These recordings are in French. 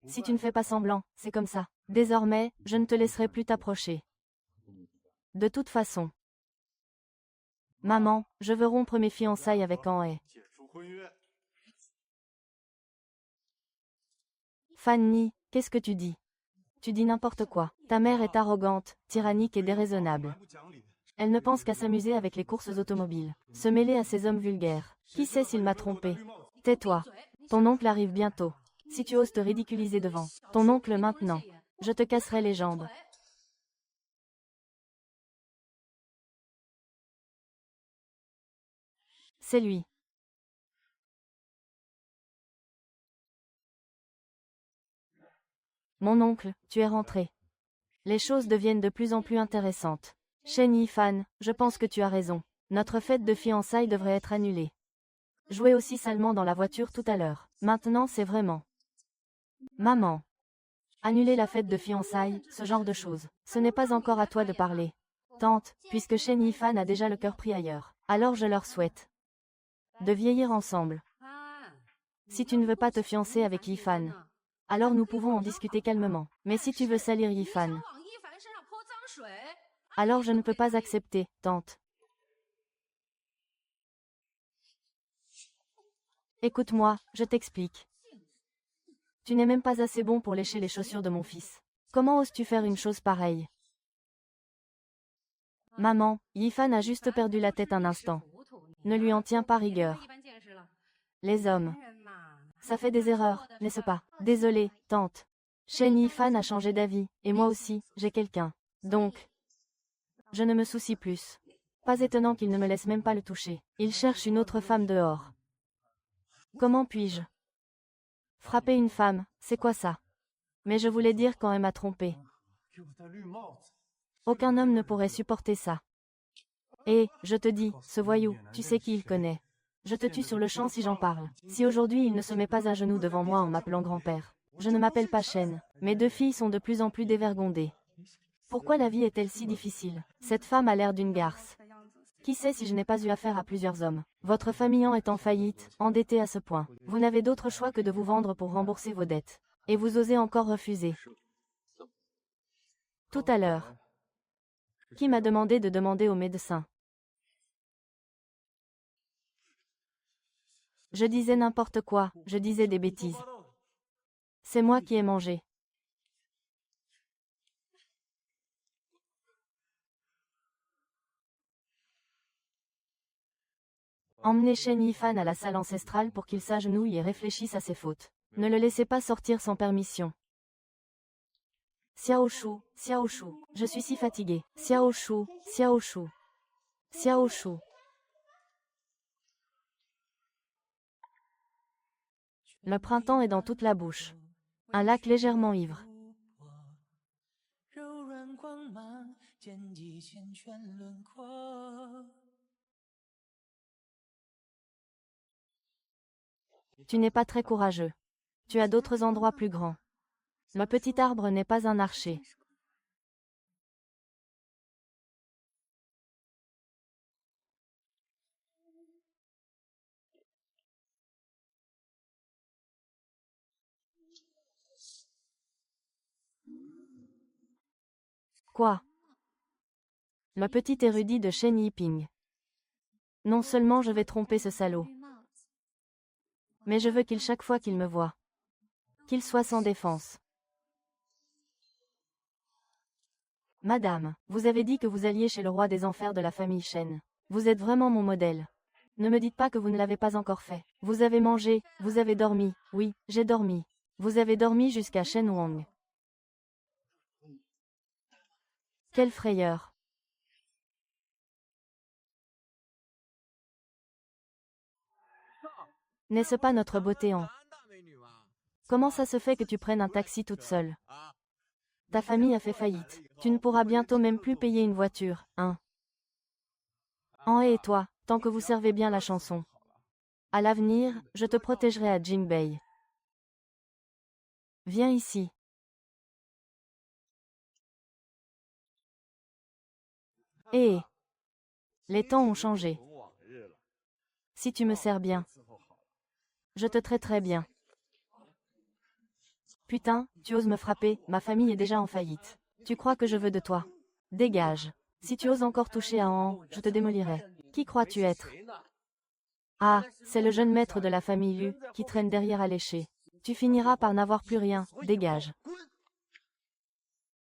Si tu ne fais pas semblant, c'est comme ça. Désormais, je ne te laisserai plus t'approcher. De toute façon. Maman, je veux rompre mes fiançailles avec Anhe. Fanny, qu'est-ce que tu dis? Tu dis n'importe quoi. Ta mère est arrogante, tyrannique et déraisonnable. Elle ne pense qu'à s'amuser avec les courses automobiles, se mêler à ces hommes vulgaires. Qui sait s'il m'a trompé? Tais-toi. Ton oncle arrive bientôt. Si tu oses te ridiculiser devant ton oncle maintenant, je te casserai les jambes. C'est lui. Mon oncle, tu es rentré. Les choses deviennent de plus en plus intéressantes. Shen Yifan, je pense que tu as raison. Notre fête de fiançailles devrait être annulée. Jouer aussi salement dans la voiture tout à l'heure. Maintenant c'est vraiment. Maman. Annuler la fête de fiançailles, ce genre de choses. Ce n'est pas encore à toi de parler. Tante, puisque Shen Yifan a déjà le cœur pris ailleurs. Alors je leur souhaite de vieillir ensemble. Si tu ne veux pas te fiancer avec Yifan, alors nous pouvons en discuter calmement. Mais si tu veux salir Yifan, alors je ne peux pas accepter, tante. Écoute-moi, je t'explique. Tu n'es même pas assez bon pour lécher les chaussures de mon fils. Comment oses-tu faire une chose pareille? Maman, Yifan a juste perdu la tête un instant. Ne lui en tiens pas rigueur. Les hommes. Ça fait des erreurs, n'est-ce pas? Désolée, tante. Shen Yifan a changé d'avis, et moi aussi, j'ai quelqu'un. Donc, je ne me soucie plus. Pas étonnant qu'il ne me laisse même pas le toucher. Il cherche une autre femme dehors. Comment puis-je frapper une femme, c'est quoi ça? Mais je voulais dire quand elle m'a trompé. Aucun homme ne pourrait supporter ça. Et, je te dis, ce voyou, tu sais qui il connaît. Je te tue sur le champ si j'en parle. Si aujourd'hui il ne se met pas à genoux devant moi en m'appelant grand-père. Je ne m'appelle pas Shen. Mes deux filles sont de plus en plus dévergondées. Pourquoi la vie est-elle si difficile? Cette femme a l'air d'une garce. Qui sait si je n'ai pas eu affaire à plusieurs hommes? Votre famille en est en faillite, endettée à ce point. Vous n'avez d'autre choix que de vous vendre pour rembourser vos dettes. Et vous osez encore refuser. Tout à l'heure. Qui m'a demandé de demander au médecin? Je disais n'importe quoi, je disais des bêtises. C'est moi qui ai mangé. Emmenez Shen Yifan à la salle ancestrale pour qu'il s'agenouille et réfléchisse à ses fautes. Ne le laissez pas sortir sans permission. Xiao Shu, je suis si fatiguée. Xiao Shu. Xiao Shu. Le printemps est dans toute la bouche. Un lac légèrement ivre. Tu n'es pas très courageux. Tu as d'autres endroits plus grands. Le petit arbre n'est pas un archer. Quoi? Le petit érudit de Shen Yiping. Non seulement je vais tromper ce salaud, mais je veux qu'il chaque fois qu'il me voit, qu'il soit sans défense. Madame, vous avez dit que vous alliez chez le roi des enfers de la famille Shen. Vous êtes vraiment mon modèle. Ne me dites pas que vous ne l'avez pas encore fait. Vous avez mangé, vous avez dormi. Oui, j'ai dormi. Vous avez dormi jusqu'à Shen Wang. Quelle frayeur. N'est-ce pas notre beauté en? Comment ça se fait que tu prennes un taxi toute seule? Ta famille a fait faillite. Tu ne pourras bientôt même plus payer une voiture, hein? En et toi, tant que vous servez bien la chanson. À l'avenir, je te protégerai à Jinbei. Viens ici. Eh, les temps ont changé. Si tu me sers bien, je te traiterai bien. Putain, tu oses me frapper, ma famille est déjà en faillite. Tu crois que je veux de toi? Dégage. Si tu oses encore toucher à An, je te démolirai. Qui crois-tu être? Ah, c'est le jeune maître de la famille Lu, qui traîne derrière alléché. Tu finiras par n'avoir plus rien, dégage.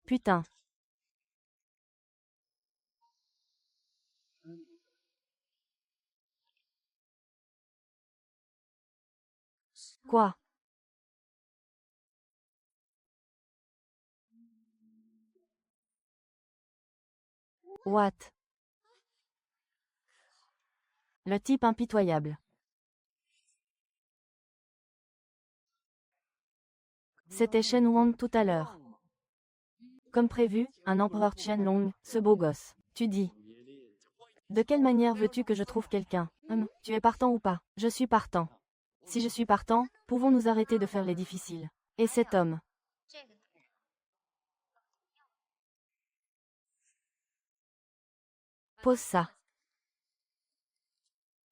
Putain. Quoi? What? Le type impitoyable. C'était Shen Wang tout à l'heure. Comme prévu, un empereur Qianlong, ce beau gosse. Tu dis. De quelle manière veux-tu que je trouve quelqu'un? Tu es partant ou pas? Je suis partant. Si je suis partant, pouvons-nous arrêter de faire les difficiles? Et cet homme? Pose ça.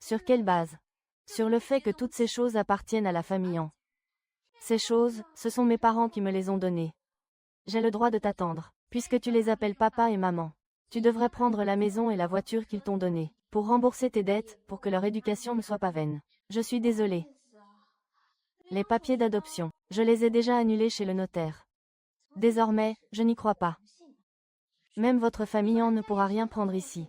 Sur quelle base? Sur le fait que toutes ces choses appartiennent à la famille An. Ces choses, ce sont mes parents qui me les ont données. J'ai le droit de t'attendre, puisque tu les appelles papa et maman. Tu devrais prendre la maison et la voiture qu'ils t'ont donnée, pour rembourser tes dettes, pour que leur éducation ne soit pas vaine. Je suis désolée. Les papiers d'adoption, je les ai déjà annulés chez le notaire. Désormais, je n'y crois pas. Même votre famille An ne pourra rien prendre ici.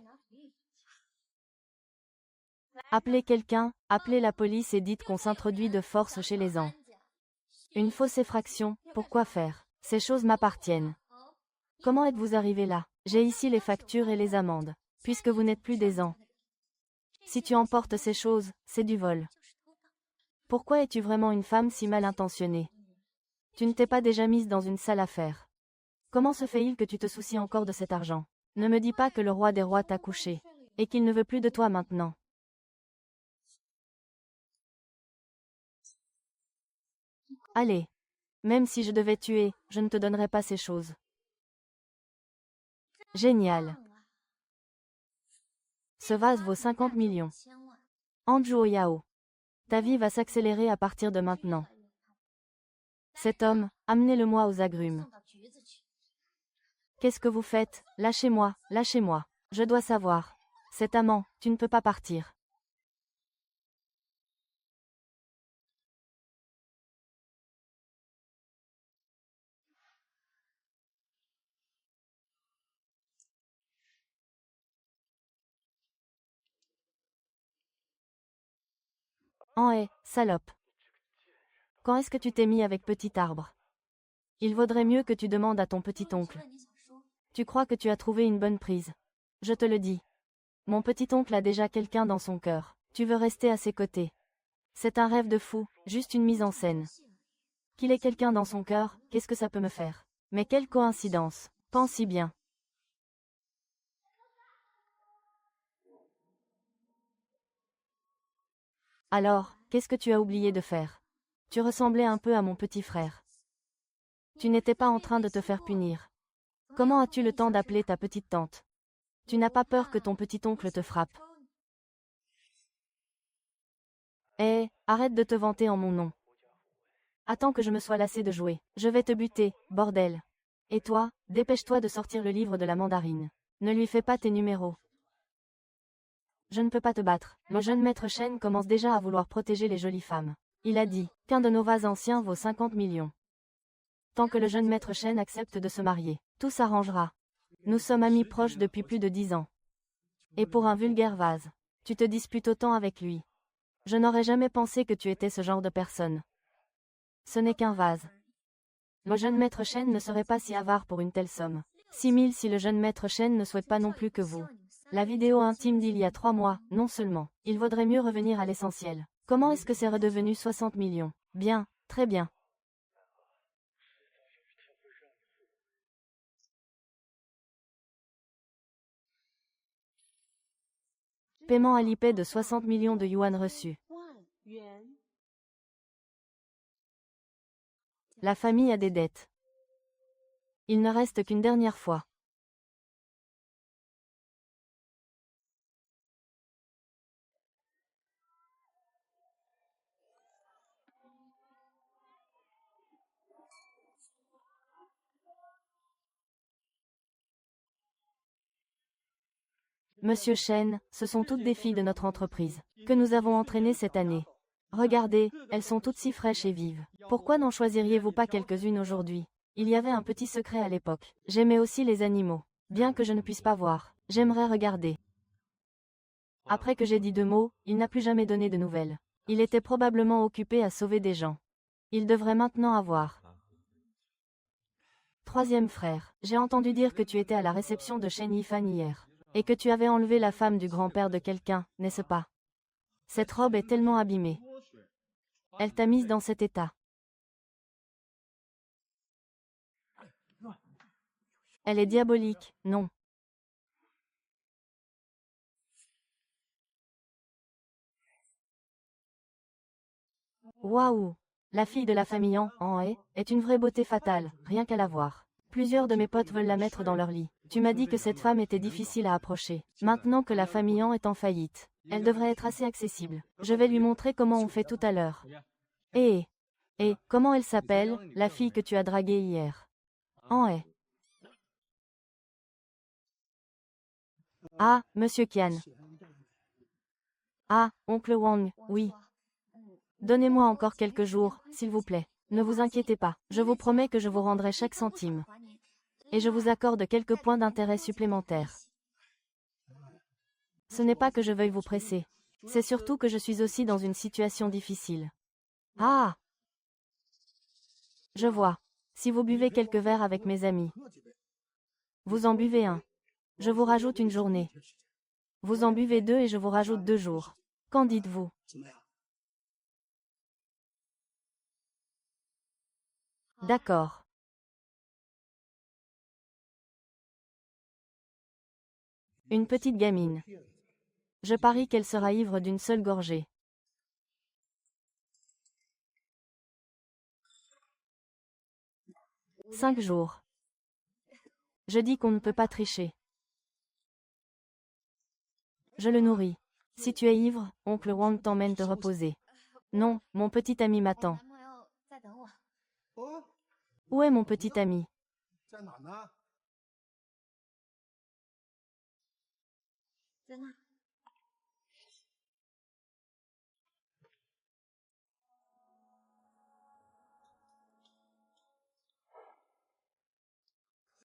Appelez quelqu'un, appelez la police et dites qu'on s'introduit de force chez les An. Une fausse effraction, pourquoi faire? Ces choses m'appartiennent. Comment êtes-vous arrivé là? J'ai ici les factures et les amendes, puisque vous n'êtes plus des An. Si tu emportes ces choses, c'est du vol. Pourquoi es-tu vraiment une femme si mal intentionnée? Tu ne t'es pas déjà mise dans une sale affaire. Comment se fait-il que tu te soucies encore de cet argent? Ne me dis pas que le roi des rois t'a couché, et qu'il ne veut plus de toi maintenant. Allez. Même si je devais tuer, je ne te donnerais pas ces choses. Génial. Ce vase vaut 50 millions. Anzhuo Yao. Ta vie va s'accélérer à partir de maintenant. Cet homme, amenez-le-moi aux agrumes. Qu'est-ce que vous faites? Lâchez-moi, lâchez-moi. Je dois savoir. Cet amant, tu ne peux pas partir. En hé, salope. Quand est-ce que tu t'es mis avec petit arbre? Il vaudrait mieux que tu demandes à ton petit-oncle. Tu crois que tu as trouvé une bonne prise. Je te le dis. Mon petit-oncle a déjà quelqu'un dans son cœur. Tu veux rester à ses côtés. C'est un rêve de fou, juste une mise en scène. Qu'il ait quelqu'un dans son cœur, qu'est-ce que ça peut me faire? Mais quelle coïncidence. Pense-y bien. Alors, qu'est-ce que tu as oublié de faire? Tu ressemblais un peu à mon petit frère. Tu n'étais pas en train de te faire punir. Comment as-tu le temps d'appeler ta petite tante? Tu n'as pas peur que ton petit-oncle te frappe? Eh, arrête de te vanter en mon nom. Attends que je me sois lassé de jouer. Je vais te buter, bordel. Et toi, dépêche-toi de sortir le livre de la mandarine. Ne lui fais pas tes numéros. Je ne peux pas te battre. Le jeune maître Shen commence déjà à vouloir protéger les jolies femmes. Il a dit qu'un de nos vases anciens vaut 50 millions. Tant que le jeune maître Shen accepte de se marier, tout s'arrangera. Nous sommes amis proches depuis plus de 10 ans. Et pour un vulgaire vase, tu te disputes autant avec lui. Je n'aurais jamais pensé que tu étais ce genre de personne. Ce n'est qu'un vase. Le jeune maître Shen ne serait pas si avare pour une telle somme. 6 000 si le jeune maître Shen ne souhaite pas non plus que vous. La vidéo intime d'il y a 3 mois, non seulement. Il vaudrait mieux revenir à l'essentiel. Comment est-ce que c'est redevenu 60 millions? Bien, très bien. Paiement Alipay de 60 millions de yuan reçus. La famille a des dettes. Il ne reste qu'une dernière fois. Monsieur Chen, ce sont toutes des filles de notre entreprise, que nous avons entraînées cette année. Regardez, elles sont toutes si fraîches et vives. Pourquoi n'en choisiriez-vous pas quelques-unes aujourd'hui? Il y avait un petit secret à l'époque. J'aimais aussi les animaux. Bien que je ne puisse pas voir, j'aimerais regarder. Après que j'ai dit 2 mots, il n'a plus jamais donné de nouvelles. Il était probablement occupé à sauver des gens. Il devrait maintenant avoir. Troisième frère, j'ai entendu dire que tu étais à la réception de Shen Yifan hier. Et que tu avais enlevé la femme du grand-père de quelqu'un, n'est-ce pas? Cette robe est tellement abîmée. Elle t'a mise dans cet état. Elle est diabolique, non. Waouh! La fille de la famille en est une vraie beauté fatale, rien qu'à la voir. Plusieurs de mes potes veulent la mettre dans leur lit. Tu m'as dit que cette femme était difficile à approcher. Maintenant que la famille est en faillite, elle devrait être assez accessible. Je vais lui montrer comment on fait tout à l'heure. Et, comment elle s'appelle, la fille que tu as draguée hier? En est. Ah, Monsieur Kian. Ah, oncle Wang, oui. Donnez-moi encore quelques jours, s'il vous plaît. Ne vous inquiétez pas, je vous promets que je vous rendrai chaque centime. Et je vous accorde quelques points d'intérêt supplémentaires. Ce n'est pas que je veuille vous presser. C'est surtout que je suis aussi dans une situation difficile. Ah! Je vois. Si vous buvez quelques verres avec mes amis. Vous en buvez un. Je vous rajoute une journée. Vous en buvez 2 et je vous rajoute 2 jours. Qu'en dites-vous? D'accord. Une petite gamine. Je parie qu'elle sera ivre d'une seule gorgée. 5 jours. Je dis qu'on ne peut pas tricher. Je le nourris. Si tu es ivre, oncle Wang t'emmène te reposer. Non, mon petit ami m'attend. Où est mon petit ami?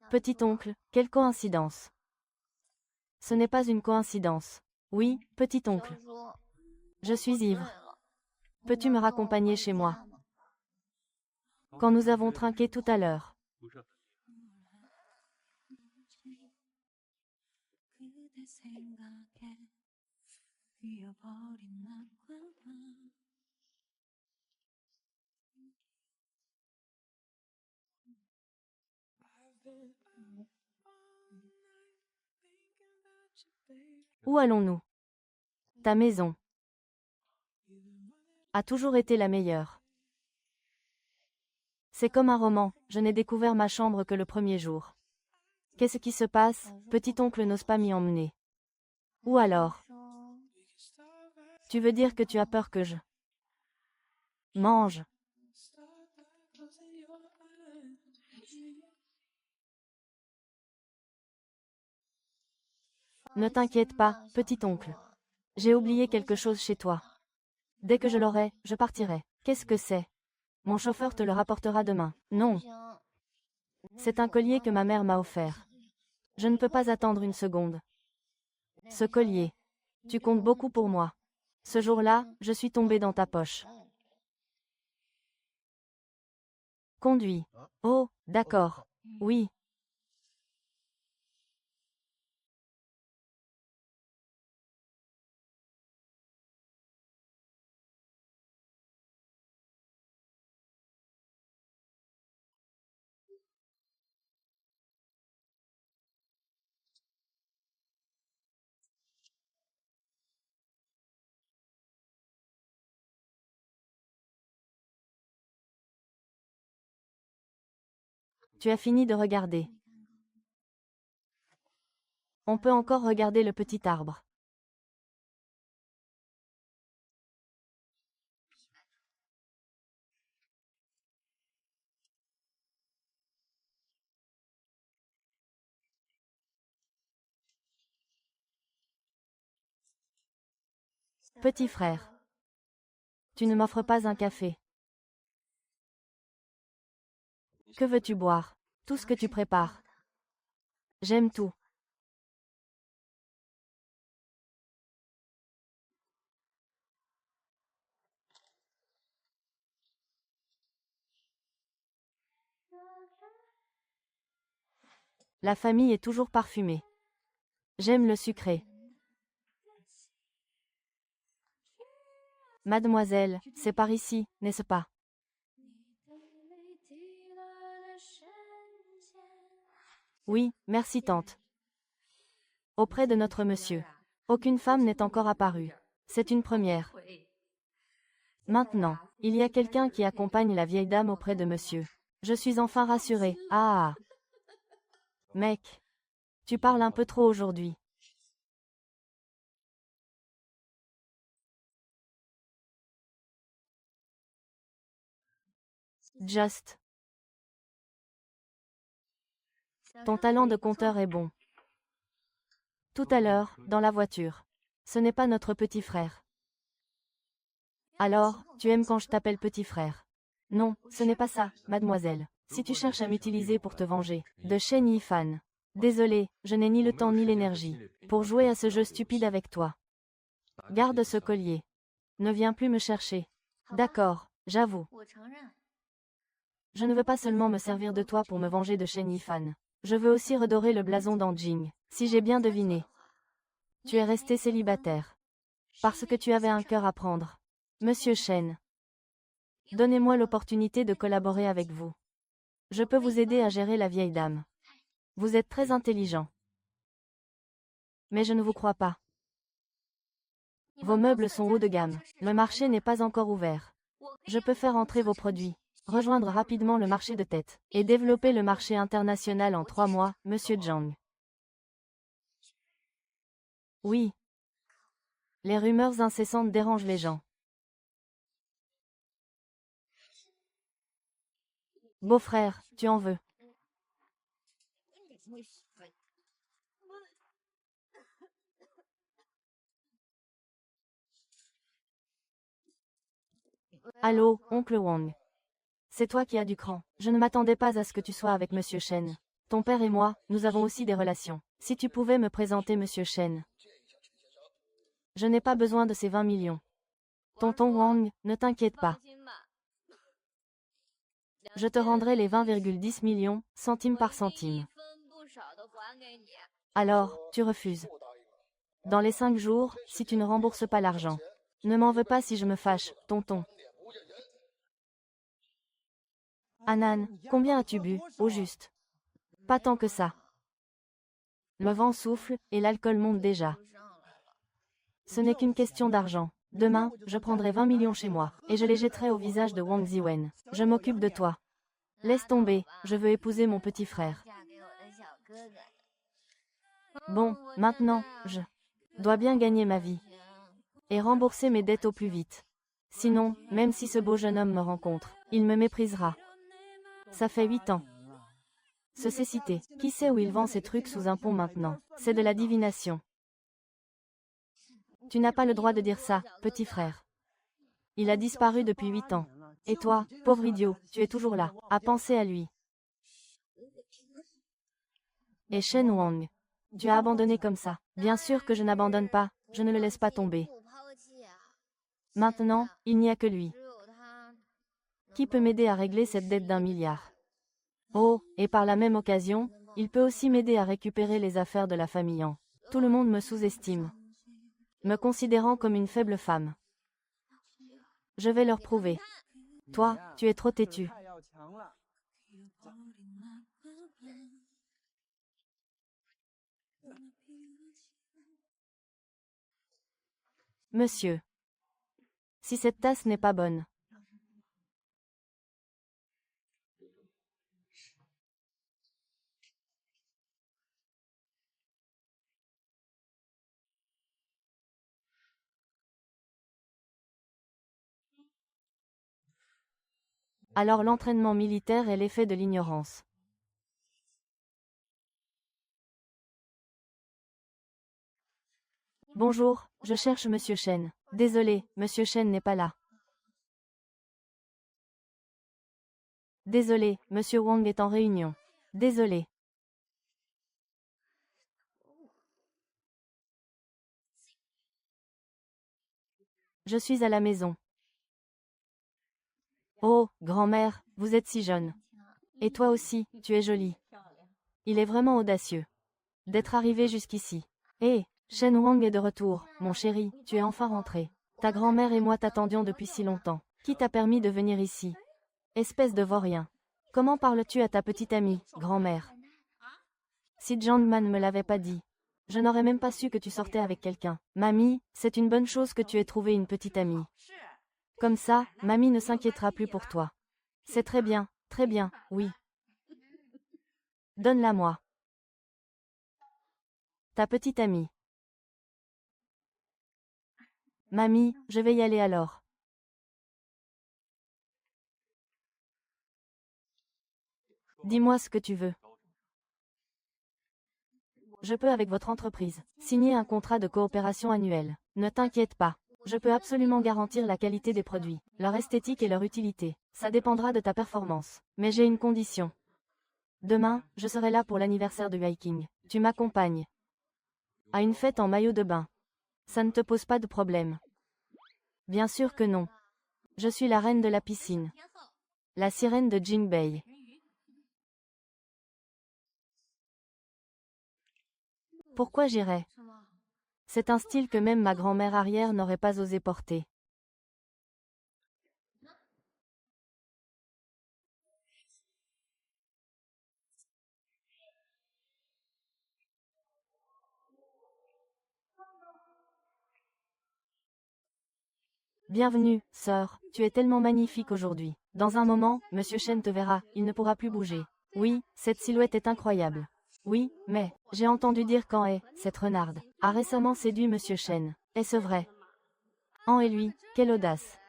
Petit oncle, quelle coïncidence. Ce n'est pas une coïncidence. Oui, petit oncle. Je suis ivre. Peux-tu me raccompagner chez moi? Quand nous avons trinqué tout à l'heure. Où allons-nous? Ta maison a toujours été la meilleure. C'est comme un roman, je n'ai découvert ma chambre que le premier jour. Qu'est-ce qui se passe? Petit oncle n'ose pas m'y emmener. Ou alors? Tu veux dire que tu as peur que je mange? Ne t'inquiète pas, petit oncle. J'ai oublié quelque chose chez toi. Dès que je l'aurai, je partirai. Qu'est-ce que c'est? Mon chauffeur te le rapportera demain. Non. C'est un collier que ma mère m'a offert. Je ne peux pas attendre une seconde. Ce collier. Tu comptes beaucoup pour moi. Ce jour-là, je suis tombée dans ta poche. Conduis. Oh, d'accord. Oui. Tu as fini de regarder. On peut encore regarder le petit arbre. Petit frère. Tu ne m'offres pas un café. Que veux-tu boire? Tout ce que tu prépares. J'aime tout. La famille est toujours parfumée. J'aime le sucré. Mademoiselle, c'est par ici, n'est-ce pas? Oui, merci tante. Auprès de notre monsieur. Aucune femme n'est encore apparue. C'est une première. Maintenant, il y a quelqu'un qui accompagne la vieille dame auprès de monsieur. Je suis enfin rassurée. Ah. Mec. Tu parles un peu trop aujourd'hui. Just. Ton talent de conteur est bon. Tout à l'heure, dans la voiture. Ce n'est pas notre petit frère. Alors, tu aimes quand je t'appelle petit frère? Non, ce n'est pas ça, mademoiselle. Si tu cherches à m'utiliser pour te venger, de Shen Yifan. Désolé, je n'ai ni le temps ni l'énergie pour jouer à ce jeu stupide avec toi. Garde ce collier. Ne viens plus me chercher. D'accord, j'avoue. Je ne veux pas seulement me servir de toi pour me venger de Shen Yifan. Je veux aussi redorer le blason d'Anjing. Si j'ai bien deviné. Tu es resté célibataire. Parce que tu avais un cœur à prendre. Monsieur Shen. Donnez-moi l'opportunité de collaborer avec vous. Je peux vous aider à gérer la vieille dame. Vous êtes très intelligent. Mais je ne vous crois pas. Vos meubles sont haut de gamme. Le marché n'est pas encore ouvert. Je peux faire entrer vos produits, rejoindre rapidement le marché de tête, et développer le marché international en 3 mois, Monsieur Zhang. Oui. Les rumeurs incessantes dérangent les gens. Beau-frère, tu en veux. Allô, oncle Wang. C'est toi qui as du cran. Je ne m'attendais pas à ce que tu sois avec Monsieur Shen. Ton père et moi, nous avons aussi des relations. Si tu pouvais me présenter Monsieur Shen. Je n'ai pas besoin de ces 20 millions. Tonton Wang, ne t'inquiète pas. Je te rendrai les 20,10 millions, centime par centime. Alors, tu refuses. Dans les 5 jours, si tu ne rembourses pas l'argent. Ne m'en veux pas si je me fâche, tonton. Anan, combien as-tu bu, au juste? Pas tant que ça. Le vent souffle, et l'alcool monte déjà. Ce n'est qu'une question d'argent. Demain, je prendrai 20 millions chez moi, et je les jetterai au visage de Wang Ziwen. Je m'occupe de toi. Laisse tomber, je veux épouser mon petit frère. Bon, maintenant, je dois bien gagner ma vie. Et rembourser mes dettes au plus vite. Sinon, même si ce beau jeune homme me rencontre, il me méprisera. Ça fait 8 ans. Ce cécité, qui sait où il vend ces trucs sous un pont maintenant? C'est de la divination. Tu n'as pas le droit de dire ça, petit frère. Il a disparu depuis 8 ans. Et toi, pauvre idiot, tu es toujours là, à penser à lui. Et Shen Wang. Tu as abandonné comme ça. Bien sûr que je n'abandonne pas, je ne le laisse pas tomber. Maintenant, il n'y a que lui. Qui peut m'aider à régler cette dette d'1 milliard? Oh, et par la même occasion, il peut aussi m'aider à récupérer les affaires de la famille Yang. Tout le monde me sous-estime, me considérant comme une faible femme. Je vais leur prouver. Toi, tu es trop têtu. Monsieur. Si cette tasse n'est pas bonne. Alors l'entraînement militaire est l'effet de l'ignorance. Bonjour, je cherche Monsieur Shen. Désolé, Monsieur Shen n'est pas là. Désolé, Monsieur Wang est en réunion. Désolé. Je suis à la maison. Oh, grand-mère, vous êtes si jeune. Et toi aussi, tu es jolie. Il est vraiment audacieux d'être arrivé jusqu'ici. Hé, Shen Wang est de retour, mon chéri, tu es enfin rentré. Ta grand-mère et moi t'attendions depuis si longtemps. Qui t'a permis de venir ici? Espèce de vaurien. Comment parles-tu à ta petite amie, grand-mère? Si Jiangman me l'avait pas dit, je n'aurais même pas su que tu sortais avec quelqu'un. Mamie, c'est une bonne chose que tu aies trouvé une petite amie. Comme ça, mamie ne s'inquiétera plus pour toi. C'est très bien, oui. Donne-la moi. Ta petite amie. Mamie, je vais y aller alors. Dis-moi ce que tu veux. Je peux avec votre entreprise signer un contrat de coopération annuel. Ne t'inquiète pas. Je peux absolument garantir la qualité des produits, leur esthétique et leur utilité. Ça dépendra de ta performance. Mais j'ai une condition. Demain, je serai là pour l'anniversaire de Viking. Tu m'accompagnes. À une fête en maillot de bain. Ça ne te pose pas de problème? Bien sûr que non. Je suis la reine de la piscine. La sirène de Jinbei. Pourquoi j'irais? C'est un style que même ma grand-mère arrière n'aurait pas osé porter. Bienvenue, sœur, tu es tellement magnifique aujourd'hui. Dans un moment, Monsieur Shen te verra, il ne pourra plus bouger. Oui, cette silhouette est incroyable. Oui, mais, j'ai entendu dire qu'An cette renarde, a récemment séduit Monsieur Shen. Est-ce vrai? An et lui, quelle audace.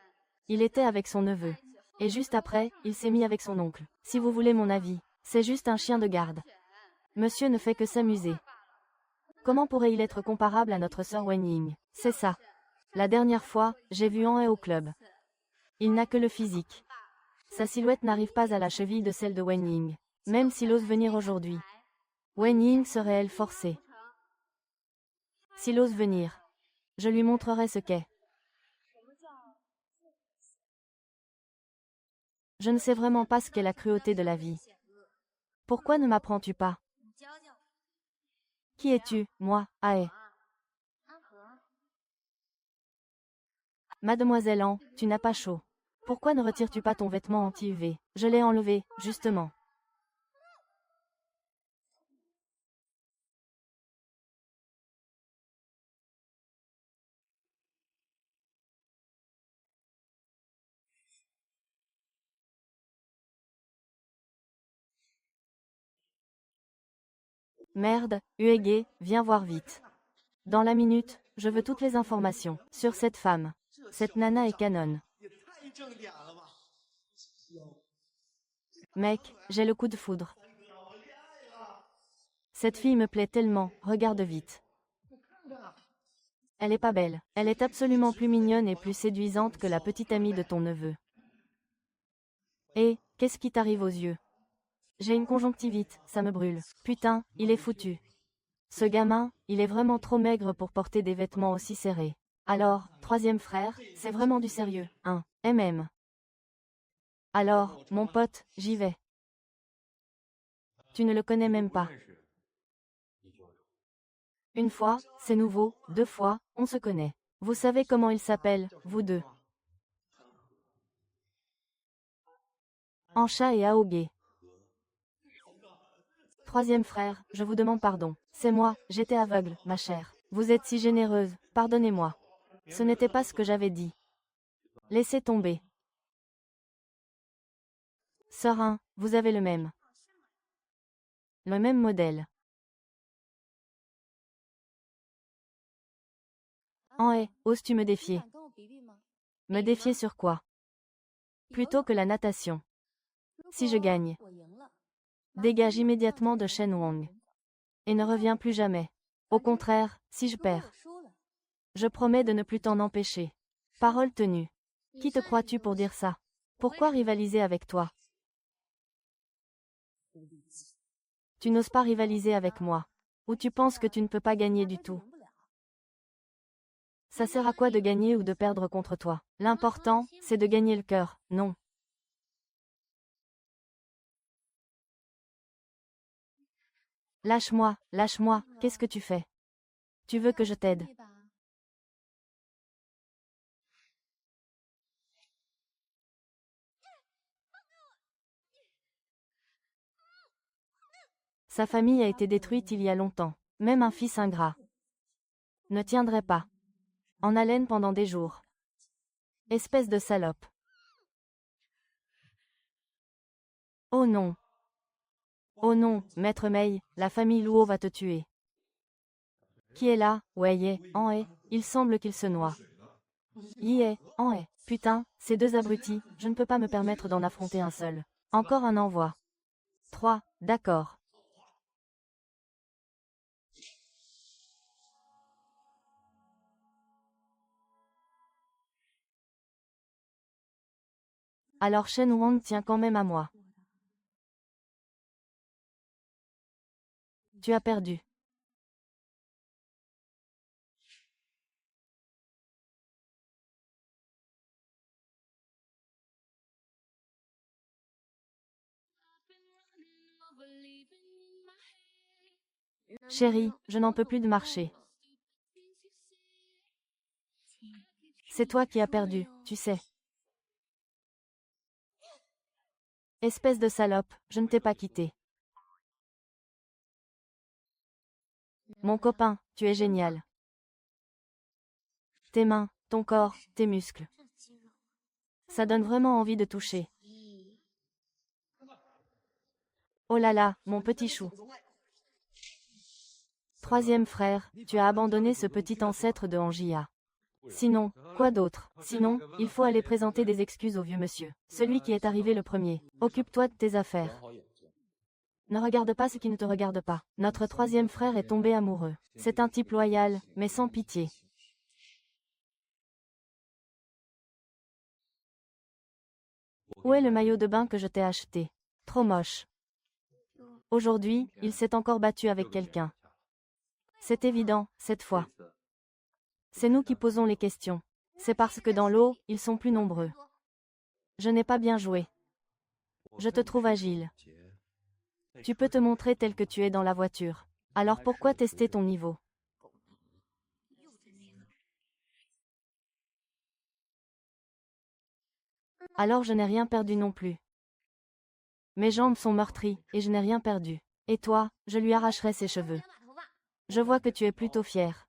Il était avec son neveu. Et juste après, il s'est mis avec son oncle. Si vous voulez mon avis, c'est juste un chien de garde. Monsieur ne fait que s'amuser. Comment pourrait-il être comparable à notre sœur Wen Ying? C'est ça. La dernière fois, j'ai vu An au club. Il n'a que le physique. Sa silhouette n'arrive pas à la cheville de celle de Wen Ying. Même s'il ose venir aujourd'hui. Wen Ying serait-elle forcée? S'il ose venir, je lui montrerai ce qu'est. Je ne sais vraiment pas ce qu'est la cruauté de la vie. Pourquoi ne m'apprends-tu pas? Qui es-tu, moi, Ae? Mademoiselle An, tu n'as pas chaud. Pourquoi ne retires-tu pas ton vêtement anti-UV? Je l'ai enlevé, justement. Merde, Uege, viens voir vite. Dans la minute, je veux toutes les informations sur cette femme. Cette nana est canon. Mec, j'ai le coup de foudre. Cette fille me plaît tellement, regarde vite. Elle est pas belle. Elle est absolument plus mignonne et plus séduisante que la petite amie de ton neveu. Et, qu'est-ce qui t'arrive aux yeux? J'ai une conjonctivite, ça me brûle. Putain, il est foutu. Ce gamin, il est vraiment trop maigre pour porter des vêtements aussi serrés. Alors, troisième frère, c'est vraiment du sérieux, hein, Alors, mon pote, j'y vais. Tu ne le connais même pas. Une fois, c'est nouveau, deux fois, on se connaît. Vous savez comment il s'appelle, vous deux? Ancha et Aoge. Troisième frère, je vous demande pardon. C'est moi, j'étais aveugle, ma chère. Vous êtes si généreuse, pardonnez-moi. Ce n'était pas ce que j'avais dit. Laissez tomber. Sœur 1, vous avez le même. Le même modèle. Oses-tu me défier? Me défier sur quoi? Plutôt que la natation. Si je gagne, dégage immédiatement de Shen Wang. Et ne reviens plus jamais. Au contraire, si je perds, Je promets de ne plus t'en empêcher. Parole tenue. Qui te crois-tu pour dire ça? Pourquoi rivaliser avec toi? Tu n'oses pas rivaliser avec moi. Ou tu penses que tu ne peux pas gagner du tout? Ça sert à quoi de gagner ou de perdre contre toi? L'important, c'est de gagner le cœur, non? Lâche-moi, qu'est-ce que tu fais? Tu veux que je t'aide? Sa famille a été détruite il y a longtemps. Même un fils ingrat ne tiendrait pas en haleine pendant des jours. Espèce de salope. Oh non. Oh non, maître Mei, la famille Luo va te tuer. Qui est là? Ouais, en est, il semble qu'il se noie. En est. Putain, ces deux abrutis, je ne peux pas me permettre d'en affronter un seul. Encore un envoi. 3, d'accord. Alors Shen Wang tient quand même à moi. Tu as perdu. Chérie, je n'en peux plus de marcher. C'est toi qui as perdu, tu sais. Espèce de salope, je ne t'ai pas quitté. Mon copain, tu es génial. Tes mains, ton corps, tes muscles. Ça donne vraiment envie de toucher. Oh là là, mon petit chou. Troisième frère, tu as abandonné ce petit ancêtre de Angia. Sinon, quoi d'autre? Sinon, il faut aller présenter des excuses au vieux monsieur. Celui qui est arrivé le premier. Occupe-toi de tes affaires. Ne regarde pas ce qui ne te regarde pas. Notre troisième frère est tombé amoureux. C'est un type loyal, mais sans pitié. Où est le maillot de bain que je t'ai acheté? Trop moche. Aujourd'hui, il s'est encore battu avec quelqu'un. C'est évident, cette fois. C'est nous qui posons les questions. C'est parce que dans l'eau, ils sont plus nombreux. Je n'ai pas bien joué. Je te trouve agile. Tu peux te montrer tel que tu es dans la voiture. Alors pourquoi tester ton niveau? Alors je n'ai rien perdu non plus. Mes jambes sont meurtries, et je n'ai rien perdu. Et toi, je lui arracherai ses cheveux. Je vois que tu es plutôt fier.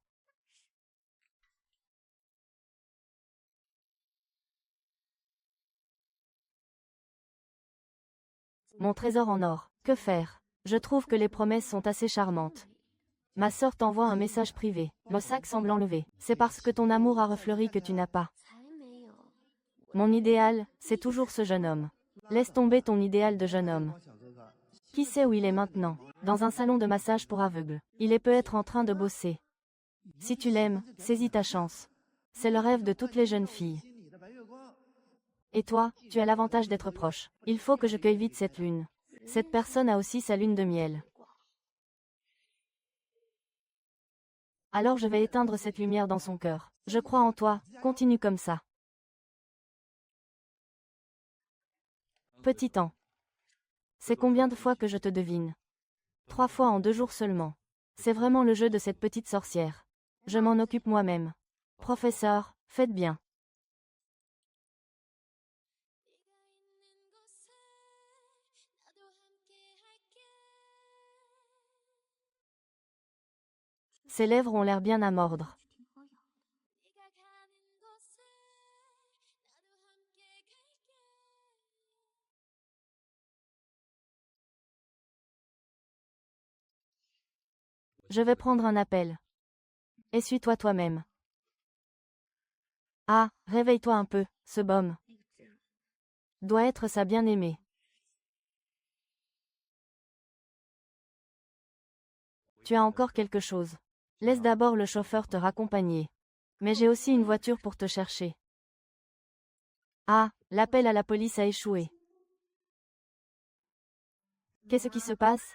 Mon trésor en or. Que faire? Je trouve que les promesses sont assez charmantes. Ma sœur t'envoie un message privé. Le sac semble enlevé. C'est parce que ton amour a refleuri que tu n'as pas. Mon idéal, c'est toujours ce jeune homme. Laisse tomber ton idéal de jeune homme. Qui sait où il est maintenant? Dans un salon de massage pour aveugles. Il est peut-être en train de bosser. Si tu l'aimes, saisis ta chance. C'est le rêve de toutes les jeunes filles. Et toi, tu as l'avantage d'être proche. Il faut que je cueille vite cette lune. Cette personne a aussi sa lune de miel. Alors je vais éteindre cette lumière dans son cœur. Je crois en toi, continue comme ça. Petit temps. C'est combien de fois que je te devine? 3 fois en 2 jours seulement. C'est vraiment le jeu de cette petite sorcière. Je m'en occupe moi-même. Professeur, faites bien. Ses lèvres ont l'air bien à mordre. Je vais prendre un appel. Essuie-toi toi-même. Ah, réveille-toi un peu, ce baume. Doit être sa bien-aimée. Tu as encore quelque chose. Laisse d'abord le chauffeur te raccompagner. Mais j'ai aussi une voiture pour te chercher. Ah, l'appel à la police a échoué. Qu'est-ce qui se passe?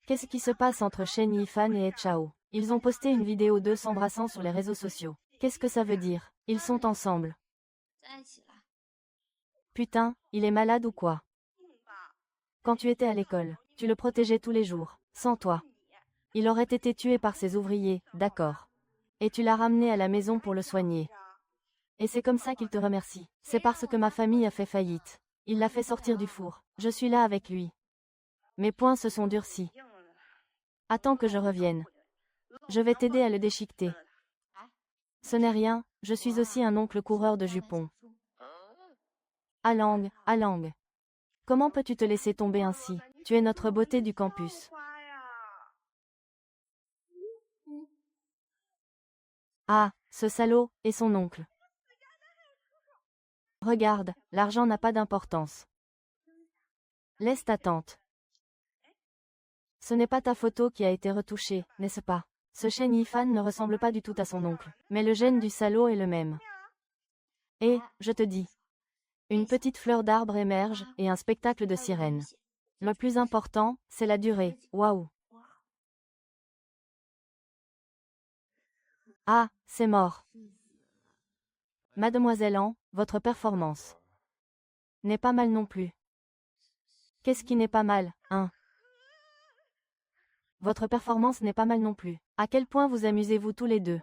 Qu'est-ce qui se passe entre Shen Yifan et Chao? Ils ont posté une vidéo d'eux s'embrassant sur les réseaux sociaux. Qu'est-ce que ça veut dire? Ils sont ensemble. Putain, il est malade ou quoi? Quand tu étais à l'école, tu le protégeais tous les jours. Sans toi, il aurait été tué par ses ouvriers, d'accord. Et tu l'as ramené à la maison pour le soigner. Et c'est comme ça qu'il te remercie. C'est parce que ma famille a fait faillite. Il l'a fait sortir du four. Je suis là avec lui. Mes poings se sont durcis. Attends que je revienne. Je vais t'aider à le déchiqueter. Ce n'est rien, je suis aussi un oncle coureur de jupons. Alang, Alang. Comment peux-tu te laisser tomber ainsi? Tu es notre beauté du campus. Ah, ce salaud, et son oncle. Regarde, l'argent n'a pas d'importance. Laisse ta tante. Ce n'est pas ta photo qui a été retouchée, n'est-ce pas? Ce Shen Yifan ne ressemble pas du tout à son oncle, mais le gène du salaud est le même. Et, je te dis, une petite fleur d'arbre émerge, et un spectacle de sirènes. Le plus important, c'est la durée, waouh. Ah, c'est mort. Mademoiselle An, votre performance n'est pas mal non plus. Qu'est-ce qui n'est pas mal, hein? Votre performance n'est pas mal non plus. À quel point vous amusez-vous tous les deux?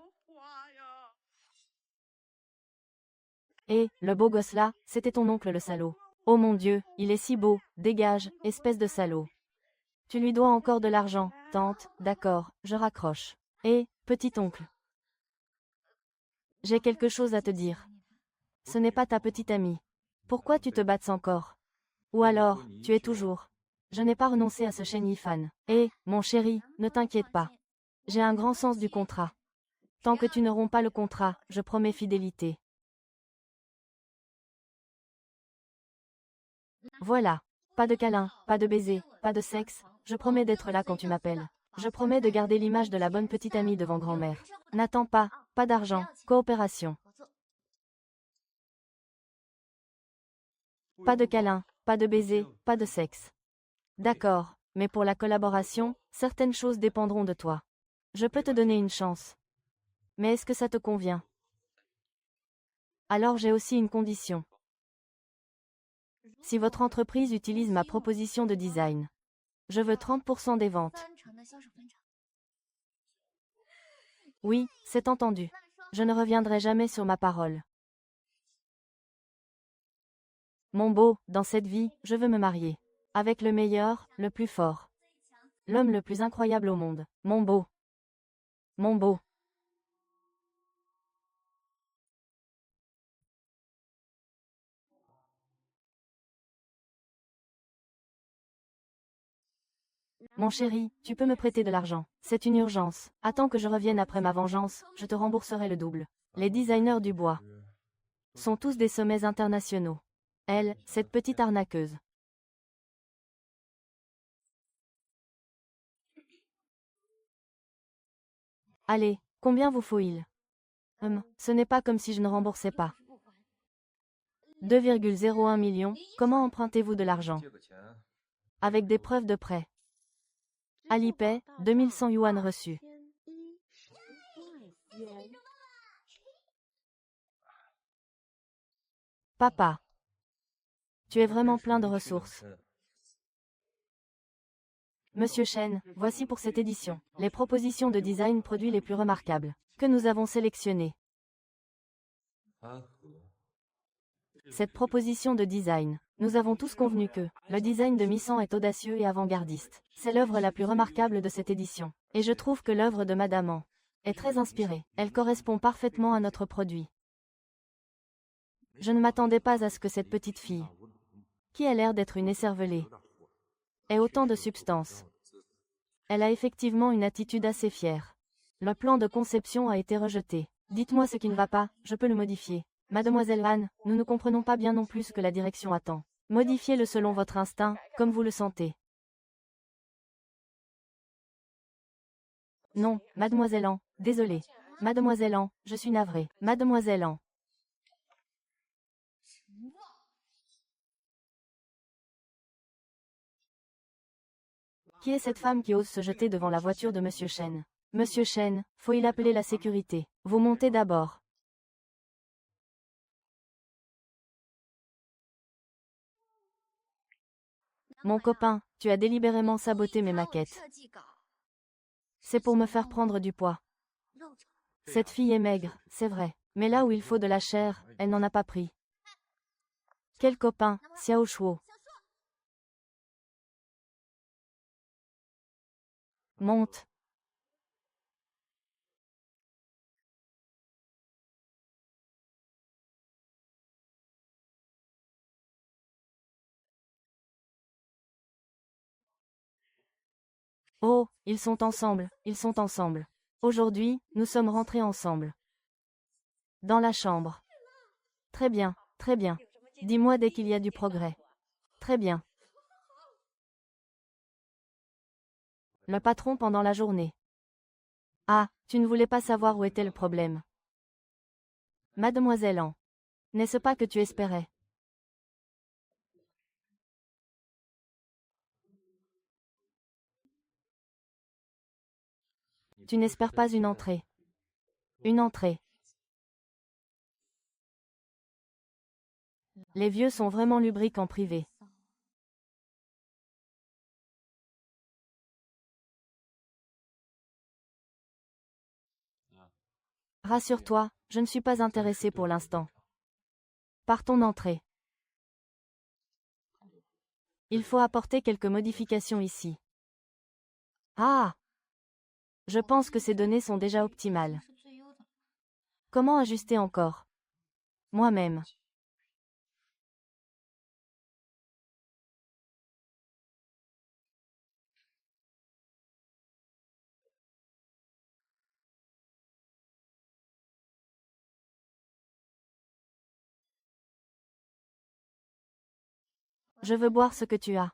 Et, le beau gosse là, c'était ton oncle le salaud. Oh mon Dieu, il est si beau, dégage, espèce de salaud. Tu lui dois encore de l'argent, tante, d'accord, je raccroche. Et, petit oncle. J'ai quelque chose à te dire. Ce n'est pas ta petite amie. Pourquoi tu te battes encore? Ou alors, tu es toujours. Je n'ai pas renoncé à ce Shen Yifan. Et, mon chéri, ne t'inquiète pas. J'ai un grand sens du contrat. Tant que tu ne romps pas le contrat, je promets fidélité. Voilà. Pas de câlin, pas de baiser, pas de sexe. Je promets d'être là quand tu m'appelles. Je promets de garder l'image de la bonne petite amie devant grand-mère. N'attends pas, pas d'argent, coopération. Pas de câlin, pas de baiser, pas de sexe. D'accord, mais pour la collaboration, certaines choses dépendront de toi. Je peux te donner une chance. Mais est-ce que ça te convient? Alors j'ai aussi une condition. Si votre entreprise utilise ma proposition de design, je veux 30% des ventes. Oui, c'est entendu. Je ne reviendrai jamais sur ma parole. Mon beau, dans cette vie, je veux me marier. Avec le meilleur, le plus fort. L'homme le plus incroyable au monde. Mon beau. Mon beau. Mon chéri, tu peux me prêter de l'argent. C'est une urgence. Attends que je revienne après ma vengeance, je te rembourserai le double. Les designers du bois sont tous des sommets internationaux. Elle, cette petite arnaqueuse. Allez, combien vous faut-il? Ce n'est pas comme si je ne remboursais pas. 2,01 millions, comment empruntez-vous de l'argent? Avec des preuves de prêt. Alipay, 2100 yuan reçus. Papa. Tu es vraiment plein de ressources. Monsieur Chen, voici pour cette édition, les propositions de design produits les plus remarquables, que nous avons sélectionnées. Cette proposition de design, nous avons tous convenu que, le design de Missan est audacieux et avant-gardiste. C'est l'œuvre la plus remarquable de cette édition. Et je trouve que l'œuvre de Madame An est très inspirée. Elle correspond parfaitement à notre produit. Je ne m'attendais pas à ce que cette petite fille, qui a l'air d'être une écervelée, ait autant de substance. Elle a effectivement une attitude assez fière. Le plan de conception a été rejeté. Dites-moi ce qui ne va pas, je peux le modifier. Mademoiselle Anne, nous ne comprenons pas bien non plus ce que la direction attend. Modifiez-le selon votre instinct, comme vous le sentez. Non, mademoiselle Anne, désolée. Mademoiselle An, je suis navrée. Mademoiselle An. Qui est cette femme qui ose se jeter devant la voiture de Monsieur Chen? Monsieur Chen, faut-il appeler la sécurité? Vous montez d'abord. Mon copain, tu as délibérément saboté mes maquettes. C'est pour me faire prendre du poids. Cette fille est maigre, c'est vrai. Mais là où il faut de la chair, elle n'en a pas pris. Quel copain, Xiao Shuo. Monte. Oh, ils sont ensemble, ils sont ensemble. Aujourd'hui, nous sommes rentrés ensemble. Dans la chambre. Très bien, très bien. Dis-moi dès qu'il y a du progrès. Très bien. Le patron pendant la journée. Ah, tu ne voulais pas savoir où était le problème. Mademoiselle An. N'est-ce pas que tu espérais? Tu n'espères pas une entrée. Une entrée. Les vieux sont vraiment lubriques en privé. Rassure-toi, je ne suis pas intéressé pour l'instant. Par ton entrée. Il faut apporter quelques modifications ici. Ah! Je pense que ces données sont déjà optimales. Comment ajuster encore? Moi-même. Je veux boire ce que tu as.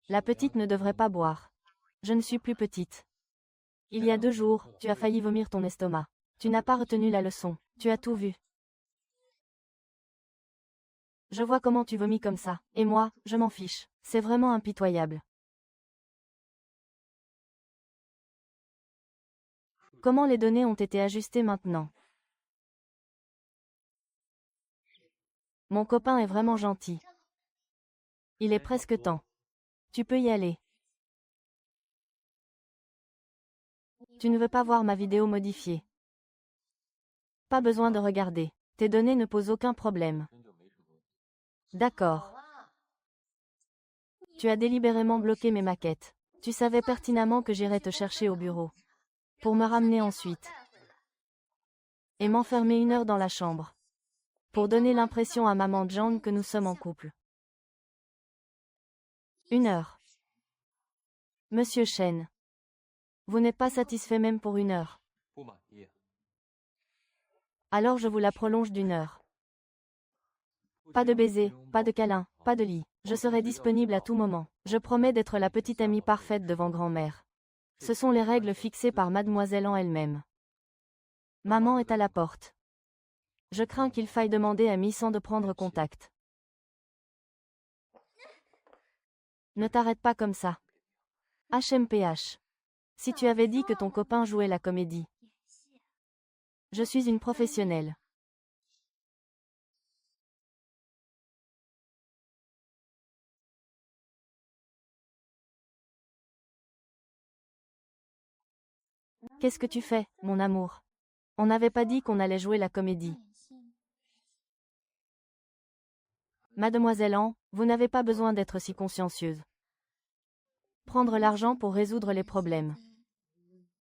La petite ne devrait pas boire. Je ne suis plus petite. Il y a 2 jours, tu as failli vomir ton estomac. Tu n'as pas retenu la leçon. Tu as tout vu. Je vois comment tu vomis comme ça. Et moi, je m'en fiche. C'est vraiment impitoyable. Comment les données ont été ajustées maintenant? Mon copain est vraiment gentil. Il est presque temps. Tu peux y aller. Tu ne veux pas voir ma vidéo modifiée. Pas besoin de regarder. Tes données ne posent aucun problème. D'accord. Tu as délibérément bloqué mes maquettes. Tu savais pertinemment que j'irais te chercher au bureau. Pour me ramener ensuite. Et m'enfermer 1 heure dans la chambre. Pour donner l'impression à maman Zhang que nous sommes en couple. 1 heure. Monsieur Chen. Vous n'êtes pas satisfait même pour 1 heure. Alors je vous la prolonge d'1 heure. Pas de baiser, pas de câlin, pas de lit. Je serai disponible à tout moment. Je promets d'être la petite amie parfaite devant grand-mère. Ce sont les règles fixées par mademoiselle en elle-même. Maman est à la porte. Je crains qu'il faille demander à Missan de prendre contact. Ne t'arrête pas comme ça. HMPH. Si tu avais dit que ton copain jouait la comédie. Je suis une professionnelle. Qu'est-ce que tu fais, mon amour? On n'avait pas dit qu'on allait jouer la comédie. Mademoiselle An, vous n'avez pas besoin d'être si consciencieuse. Prendre l'argent pour résoudre les problèmes.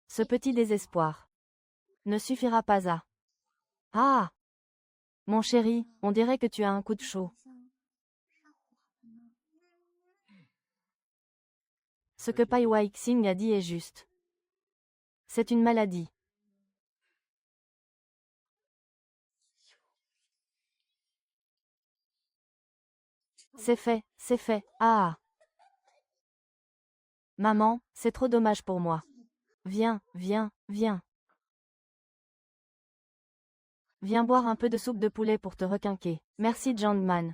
Ce petit désespoir ne suffira pas à... Ah! Mon chéri, on dirait que tu as un coup de chaud. Ce que Pai Wai-Xing a dit est juste. C'est une maladie. C'est fait, c'est fait. Ah! Maman, c'est trop dommage pour moi. Viens, viens, viens. Viens boire un peu de soupe de poulet pour te requinquer. Merci Jangman.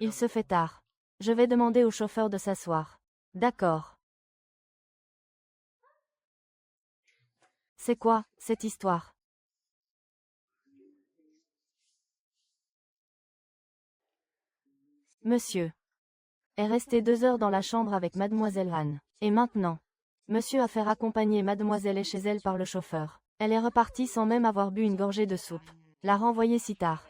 Il se fait tard. Je vais demander au chauffeur de s'asseoir. D'accord. C'est quoi, cette histoire? Monsieur est resté 2 heures dans la chambre avec mademoiselle Han. Et maintenant? Monsieur a fait raccompagner mademoiselle et chez elle par le chauffeur. Elle est repartie sans même avoir bu une gorgée de soupe. La renvoyer si tard.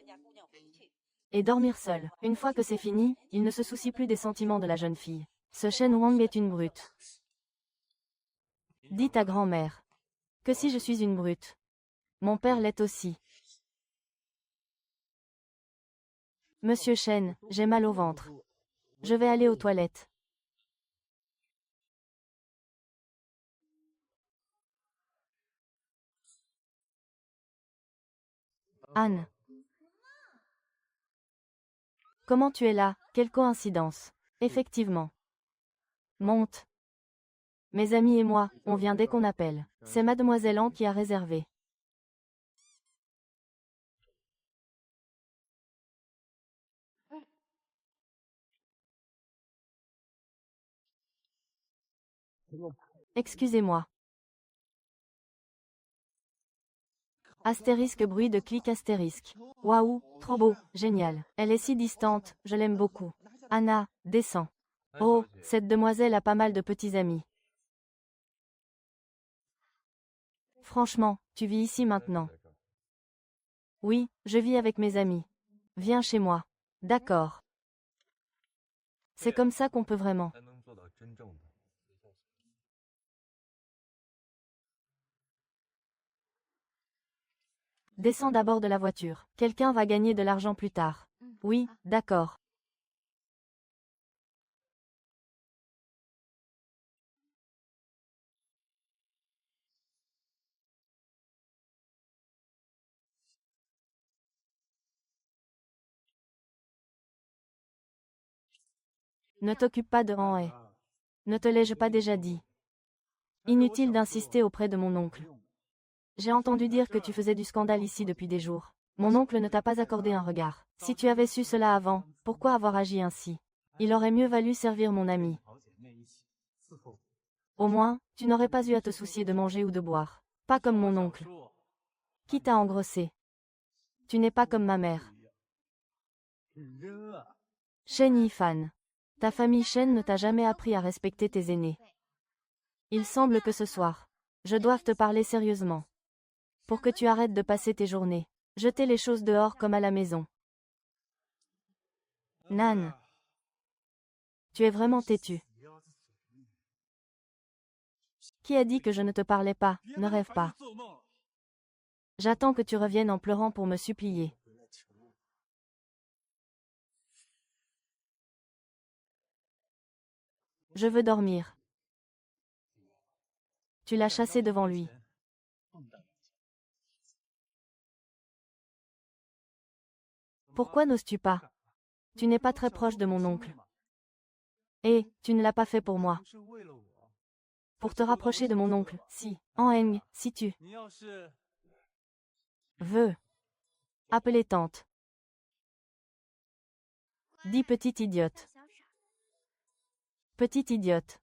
Et dormir seule. Une fois que c'est fini, il ne se soucie plus des sentiments de la jeune fille. Ce Shen Wang est une brute. Dis ta grand-mère. Que si je suis une brute. Mon père l'est aussi. Monsieur Shen, j'ai mal au ventre. Je vais aller aux toilettes. Anne. Comment tu es là? Quelle coïncidence. Effectivement. Monte. Mes amis et moi, on vient dès qu'on appelle. C'est mademoiselle An qui a réservé. Excusez-moi. Astérisque bruit de clic astérisque. Waouh, trop beau, génial. Elle est si distante, je l'aime beaucoup. Anna, descends. Oh, cette demoiselle a pas mal de petits amis. Franchement, tu vis ici maintenant? Oui, je vis avec mes amis. Viens chez moi. D'accord. C'est comme ça qu'on peut vraiment. Descends d'abord de la voiture. Quelqu'un va gagner de l'argent plus tard. Oui, d'accord. Ne t'occupe pas de Henri. Ne te l'ai-je pas déjà dit? Inutile d'insister auprès de mon oncle. J'ai entendu dire que tu faisais du scandale ici depuis des jours. Mon oncle ne t'a pas accordé un regard. Si tu avais su cela avant, pourquoi avoir agi ainsi? Il aurait mieux valu servir mon ami. Au moins, tu n'aurais pas eu à te soucier de manger ou de boire. Pas comme mon oncle. Qui t'a engrossé? Tu n'es pas comme ma mère. Shen Yifan. Ta famille Shen ne t'a jamais appris à respecter tes aînés. Il semble que ce soir, je doive te parler sérieusement. Pour que tu arrêtes de passer tes journées. Jeter les choses dehors comme à la maison. Nan. Tu es vraiment têtu. Qui a dit que je ne te parlais pas? Ne rêve pas. J'attends que tu reviennes en pleurant pour me supplier. Je veux dormir. Tu l'as chassé devant lui. Pourquoi n'oses-tu pas? Tu n'es pas très proche de mon oncle. Et, tu ne l'as pas fait pour moi. Pour te rapprocher de mon oncle, si. En Heng, si tu veux. Appeler tante. Dis petite idiote. Petite idiote.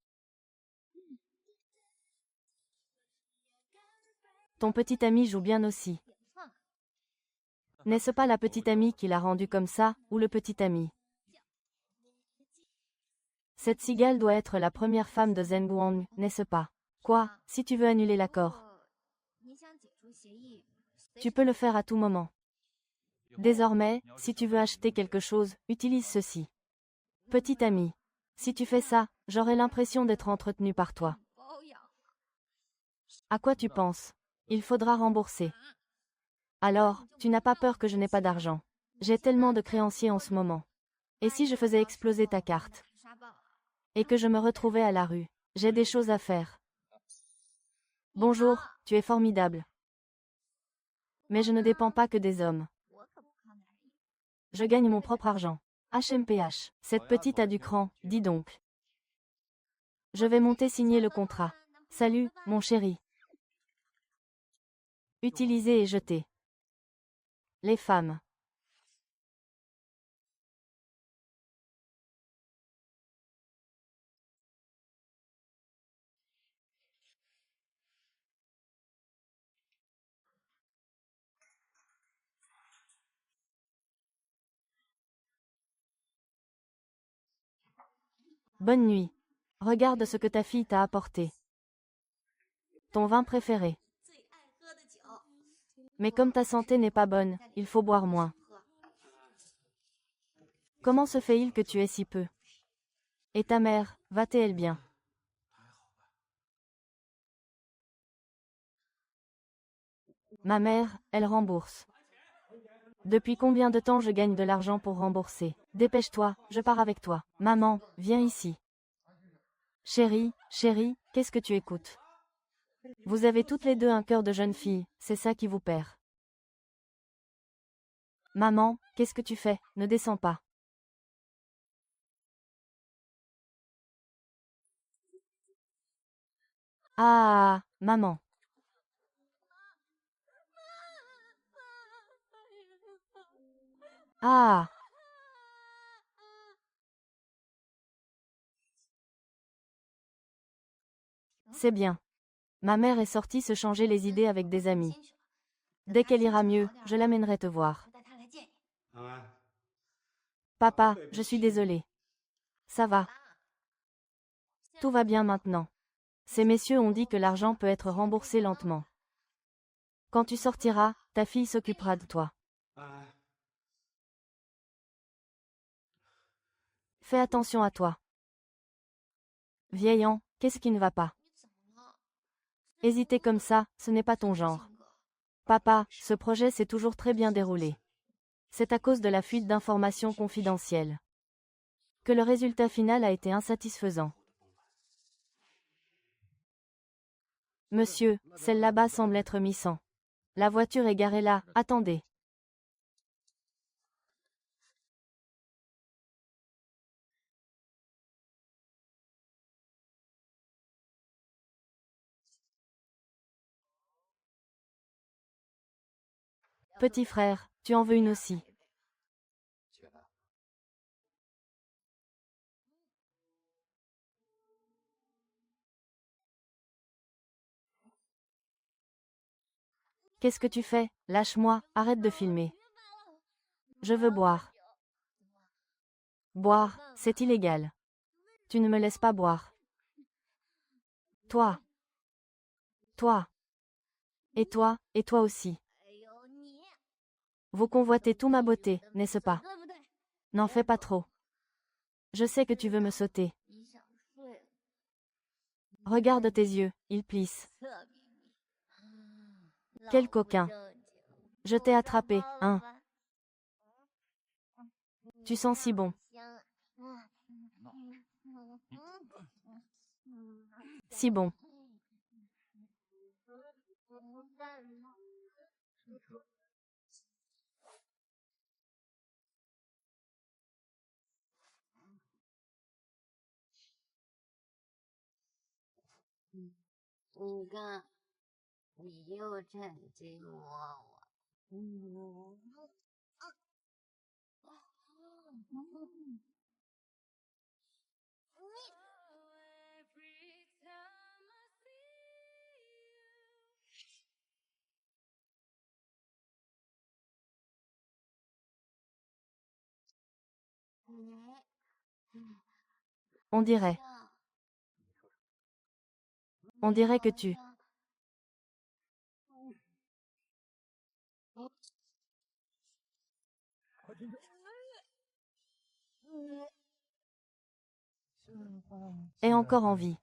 Ton petit ami joue bien aussi. N'est-ce pas la petite amie qui l'a rendu comme ça, ou le petit ami? Cette cigale doit être la première femme de Zheng Guang, n'est-ce pas? Quoi, si tu veux annuler l'accord? Tu peux le faire à tout moment. Désormais, si tu veux acheter quelque chose, utilise ceci. Petit ami. Si tu fais ça, j'aurai l'impression d'être entretenu par toi. À quoi tu penses? Il faudra rembourser. Alors, tu n'as pas peur que je n'ai pas d'argent. J'ai tellement de créanciers en ce moment. Et si je faisais exploser ta carte? Et que je me retrouvais à la rue? J'ai des choses à faire. Bonjour, tu es formidable. Mais je ne dépends pas que des hommes. Je gagne mon propre argent. HMPH. Cette petite a du cran, dis donc. Je vais monter signer le contrat. Salut, mon chéri. Utiliser et jeter. Les femmes. Bonne nuit. Regarde ce que ta fille t'a apporté. Ton vin préféré. Mais comme ta santé n'est pas bonne, il faut boire moins. Comment se fait-il que tu aies si peu? Et ta mère, va-t-elle bien? Ma mère, elle rembourse. Depuis combien de temps je gagne de l'argent pour rembourser? Dépêche-toi, je pars avec toi. Maman, viens ici. Chérie, chérie, qu'est-ce que tu écoutes? Vous avez toutes les deux un cœur de jeune fille, c'est ça qui vous perd. Maman, qu'est-ce que tu fais? Ne descends pas. Ah, maman. Ah, c'est bien. Ma mère est sortie se changer les idées avec des amis. Dès qu'elle ira mieux, je l'amènerai te voir. Papa, je suis désolée. Ça va. Tout va bien maintenant. Ces messieurs ont dit que l'argent peut être remboursé lentement. Quand tu sortiras, ta fille s'occupera de toi. Fais attention à toi. Vieillant, qu'est-ce qui ne va pas? Hésiter comme ça, ce n'est pas ton genre. Papa, ce projet s'est toujours très bien déroulé. C'est à cause de la fuite d'informations confidentielles que le résultat final a été insatisfaisant. Monsieur, celle là-bas semble être mi-sang. La voiture est garée là, attendez. Petit frère, tu en veux une aussi. Qu'est-ce que tu fais? Lâche-moi, arrête de filmer. Je veux boire. Boire, c'est illégal. Tu ne me laisses pas boire. Toi. Toi. Et toi aussi. Vous convoitez tout ma beauté, n'est-ce pas? N'en fais pas trop. Je sais que tu veux me sauter. Regarde tes yeux, ils plissent. Quel coquin. Je t'ai attrapé, hein? Tu sens si bon. Si bon. On dirait. On dirait que tu. Es encore en vie.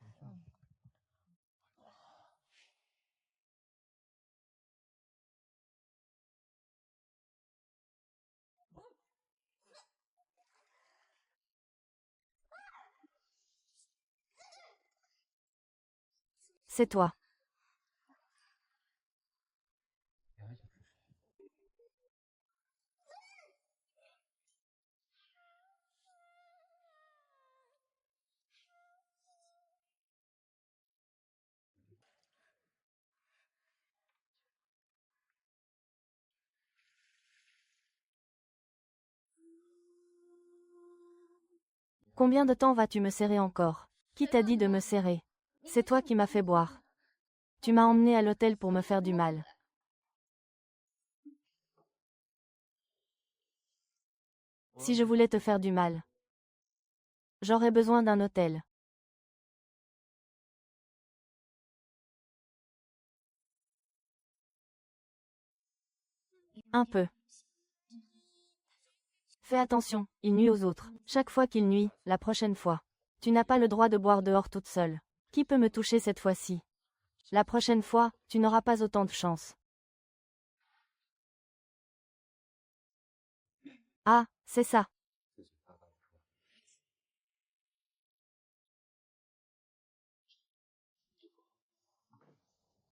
C'est toi. Combien de temps vas-tu me serrer encore? Qui t'a dit de me serrer? C'est toi qui m'as fait boire. Tu m'as emmené à l'hôtel pour me faire du mal. Si je voulais te faire du mal, j'aurais besoin d'un hôtel. Un peu. Fais attention, il nuit aux autres. Chaque fois qu'il nuit, la prochaine fois. Tu n'as pas le droit de boire dehors toute seule. Qui peut me toucher cette fois-ci? La prochaine fois, tu n'auras pas autant de chance. Ah, c'est ça.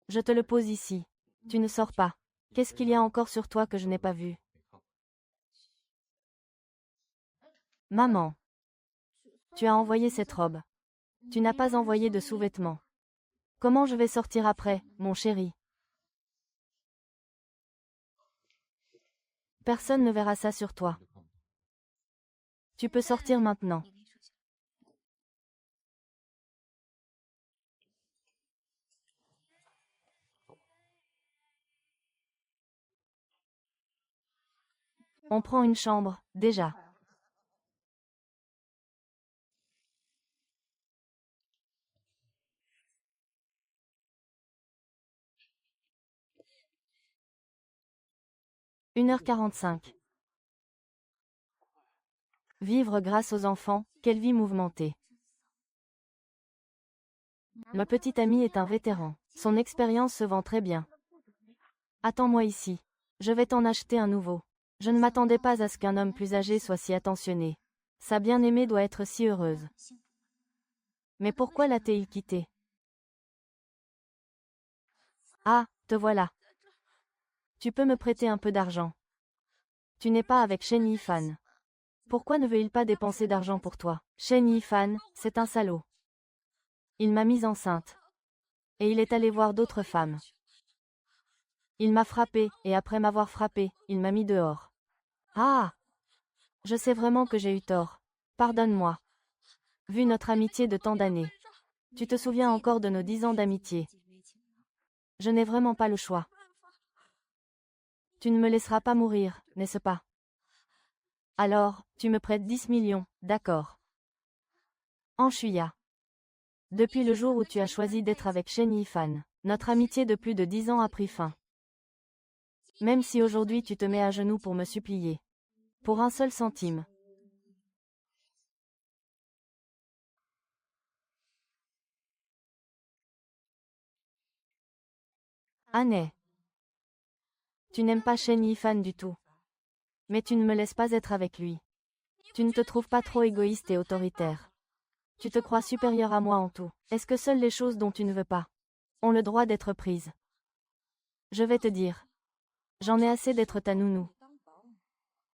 Je te le pose ici. Tu ne sors pas. Qu'est-ce qu'il y a encore sur toi que je n'ai pas vu? Maman. Tu as envoyé cette robe. Tu n'as pas envoyé de sous-vêtements. Comment je vais sortir après, mon chéri? Personne ne verra ça sur toi. Tu peux sortir maintenant. On prend une chambre, déjà. « 1h45. Vivre grâce aux enfants, quelle vie mouvementée. Ma petite amie est un vétéran. Son expérience se vend très bien. Attends-moi ici. Je vais t'en acheter un nouveau. Je ne m'attendais pas à ce qu'un homme plus âgé soit si attentionné. Sa bien-aimée doit être si heureuse. Mais pourquoi l'a-t-il quitté? Ah, te voilà. Tu peux me prêter un peu d'argent. Tu n'es pas avec Shen Yifan. Pourquoi ne veut-il pas dépenser d'argent pour toi? Shen Yifan, c'est un salaud. Il m'a mise enceinte. Et il est allé voir d'autres femmes. Il m'a frappé, et après m'avoir frappé, il m'a mis dehors. Ah! Je sais vraiment que j'ai eu tort. Pardonne-moi. Vu notre amitié de tant d'années. Tu te souviens encore de nos 10 ans d'amitié. Je n'ai vraiment pas le choix. Tu ne me laisseras pas mourir, n'est-ce pas? Alors, tu me prêtes 10 millions, d'accord. Anshuya. Depuis le jour où tu as choisi d'être avec Shen Yifan, notre amitié de plus de 10 ans a pris fin. Même si aujourd'hui tu te mets à genoux pour me supplier. Pour un seul centime. Année. Tu n'aimes pas Shen Yifan du tout. Mais tu ne me laisses pas être avec lui. Tu ne te trouves pas trop égoïste et autoritaire. Tu te crois supérieur à moi en tout. Est-ce que seules les choses dont tu ne veux pas ont le droit d'être prises? Je vais te dire. J'en ai assez d'être ta nounou.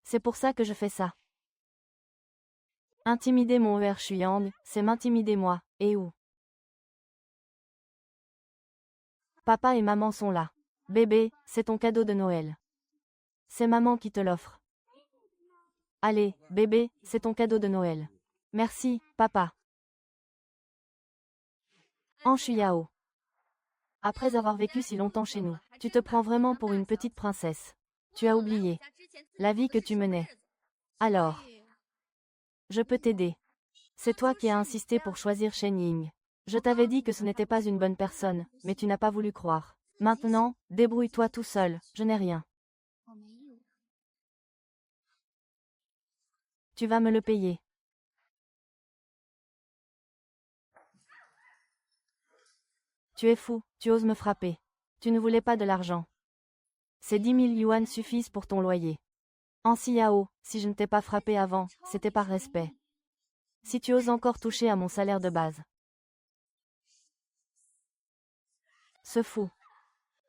C'est pour ça que je fais ça. Intimider mon Shuyang, c'est m'intimider moi, et où? Papa et maman sont là. Bébé, c'est ton cadeau de Noël. C'est maman qui te l'offre. Allez, bébé, c'est ton cadeau de Noël. Merci, papa. Anshuyao. Après avoir vécu si longtemps chez nous, tu te prends vraiment pour une petite princesse. Tu as oublié la vie que tu menais. Alors, je peux t'aider. C'est toi qui as insisté pour choisir Shen Ying. Je t'avais dit que ce n'était pas une bonne personne, mais tu n'as pas voulu croire. Maintenant, débrouille-toi tout seul, je n'ai rien. Tu vas me le payer. Tu es fou, tu oses me frapper. Tu ne voulais pas de l'argent. Ces 10 000 yuan suffisent pour ton loyer. Ansi Yao, si je ne t'ai pas frappé avant, c'était par respect. Si tu oses encore toucher à mon salaire de base. Ce fou.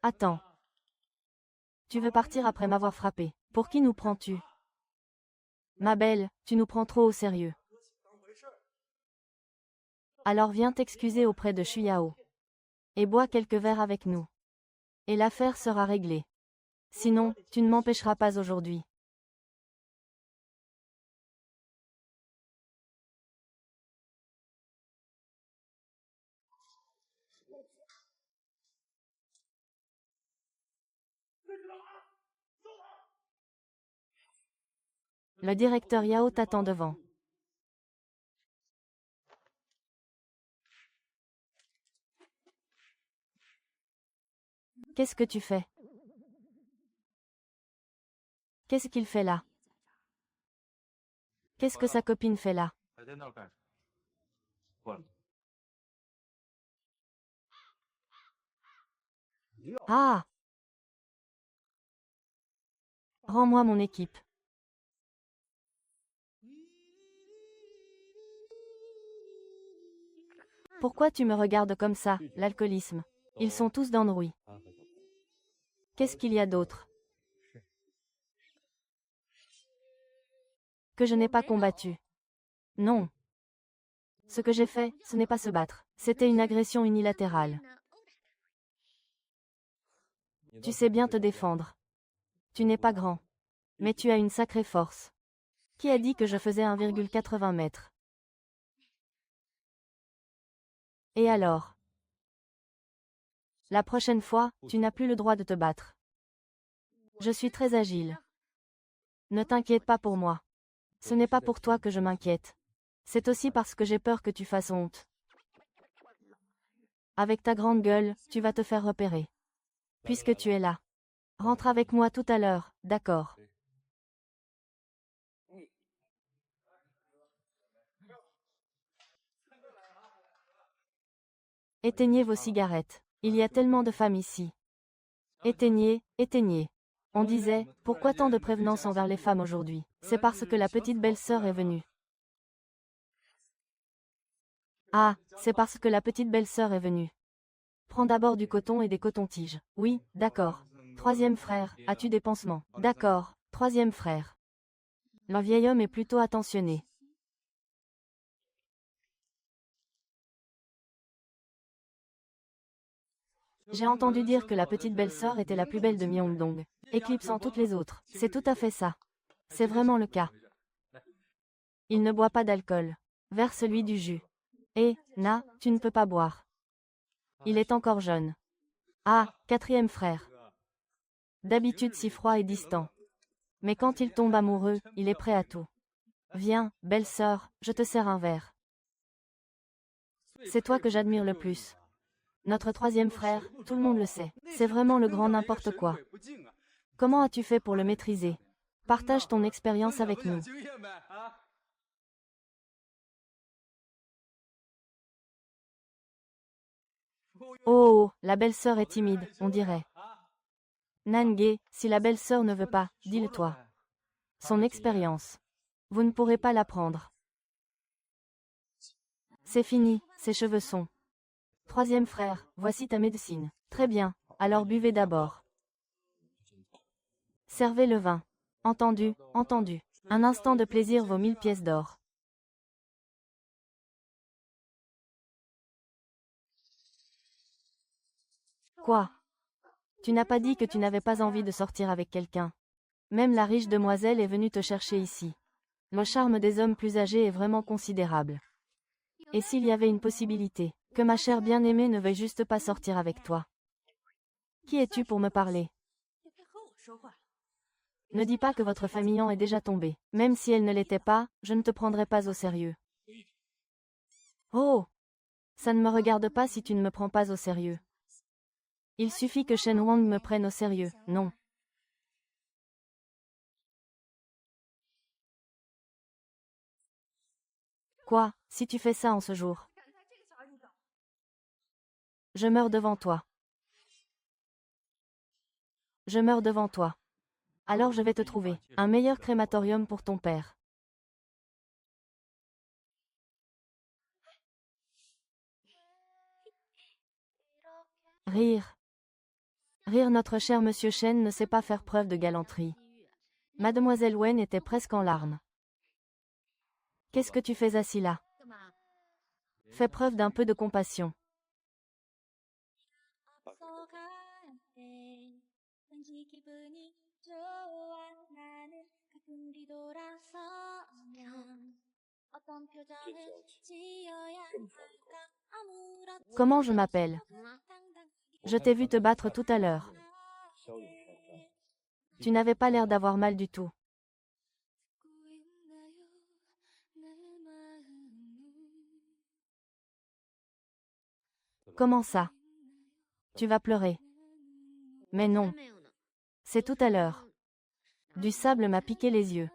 Attends. Tu veux partir après m'avoir frappé. Pour qui nous prends-tu? Ma belle, tu nous prends trop au sérieux. Alors viens t'excuser auprès de Shuyao. Et bois quelques verres avec nous. Et l'affaire sera réglée. Sinon, tu ne m'empêcheras pas aujourd'hui. Le directeur Yao t'attend devant. Qu'est-ce que tu fais? Qu'est-ce qu'il fait là? Qu'est-ce que sa copine fait là? Ah! Rends-moi mon équipe. Pourquoi tu me regardes comme ça, l'alcoolisme? Ils sont tous d'androuille. Qu'est-ce qu'il y a d'autre? Que je n'ai pas combattu. Non. Ce que j'ai fait, ce n'est pas se battre. C'était une agression unilatérale. Tu sais bien te défendre. Tu n'es pas grand. Mais tu as une sacrée force. Qui a dit que je faisais 1,80 mètres? Et alors? La prochaine fois, tu n'as plus le droit de te battre. Je suis très agile. Ne t'inquiète pas pour moi. Ce n'est pas pour toi que je m'inquiète. C'est aussi parce que j'ai peur que tu fasses honte. Avec ta grande gueule, tu vas te faire repérer. Puisque tu es là. Rentre avec moi tout à l'heure, d'accord? Éteignez vos cigarettes. Il y a tellement de femmes ici. Éteignez, éteignez. On disait, pourquoi tant de prévenance envers les femmes aujourd'hui? C'est parce que la petite belle-sœur est venue. Ah, c'est parce que la petite belle-sœur est venue. Prends d'abord du coton et des cotons-tiges. Oui, d'accord. Troisième frère, as-tu des pansements? D'accord. Troisième frère. Le vieil homme est plutôt attentionné. J'ai entendu dire que la petite belle-sœur était la plus belle de Myeongdong, éclipsant toutes les autres. C'est tout à fait ça. C'est vraiment le cas. Il ne boit pas d'alcool. Verse lui du jus. Et, Na, tu ne peux pas boire. Il est encore jeune. Ah, quatrième frère. D'habitude si froid et distant. Mais quand il tombe amoureux, il est prêt à tout. Viens, belle-sœur, je te sers un verre. C'est toi que j'admire le plus. Notre troisième frère, tout le monde le sait. C'est vraiment le grand n'importe quoi. Comment as-tu fait pour le maîtriser? Partage ton expérience avec nous. Oh, la belle-sœur est timide, on dirait. Nange, si la belle-sœur ne veut pas, dis-le-toi. Son expérience. Vous ne pourrez pas l'apprendre. C'est fini, ses cheveux sont. Troisième frère, voici ta médecine. Très bien, alors buvez d'abord. Servez le vin. Entendu, entendu. Un instant de plaisir vaut 1000 pièces d'or. Quoi? Tu n'as pas dit que tu n'avais pas envie de sortir avec quelqu'un. Même la riche demoiselle est venue te chercher ici. Le charme des hommes plus âgés est vraiment considérable. Et s'il y avait une possibilité, que ma chère bien-aimée ne veuille juste pas sortir avec toi? Qui es-tu pour me parler? Ne dis pas que votre famille en est déjà tombée. Même si elle ne l'était pas, je ne te prendrai pas au sérieux. Oh! Ça ne me regarde pas si tu ne me prends pas au sérieux. Il suffit que Shen Wang me prenne au sérieux, non. Quoi, si tu fais ça en ce jour? Je meurs devant toi. Je meurs devant toi. Alors je vais te trouver un meilleur crématorium pour ton père. Rire. Rire, notre cher monsieur Shen ne sait pas faire preuve de galanterie. Mademoiselle Wen était presque en larmes. Qu'est-ce que tu fais assis là? Fais preuve d'un peu de compassion. Comment je m'appelle? Je t'ai vu te battre tout à l'heure. Tu n'avais pas l'air d'avoir mal du tout. Comment ça? Tu vas pleurer. Mais non. C'est tout à l'heure. Du sable m'a piqué les yeux.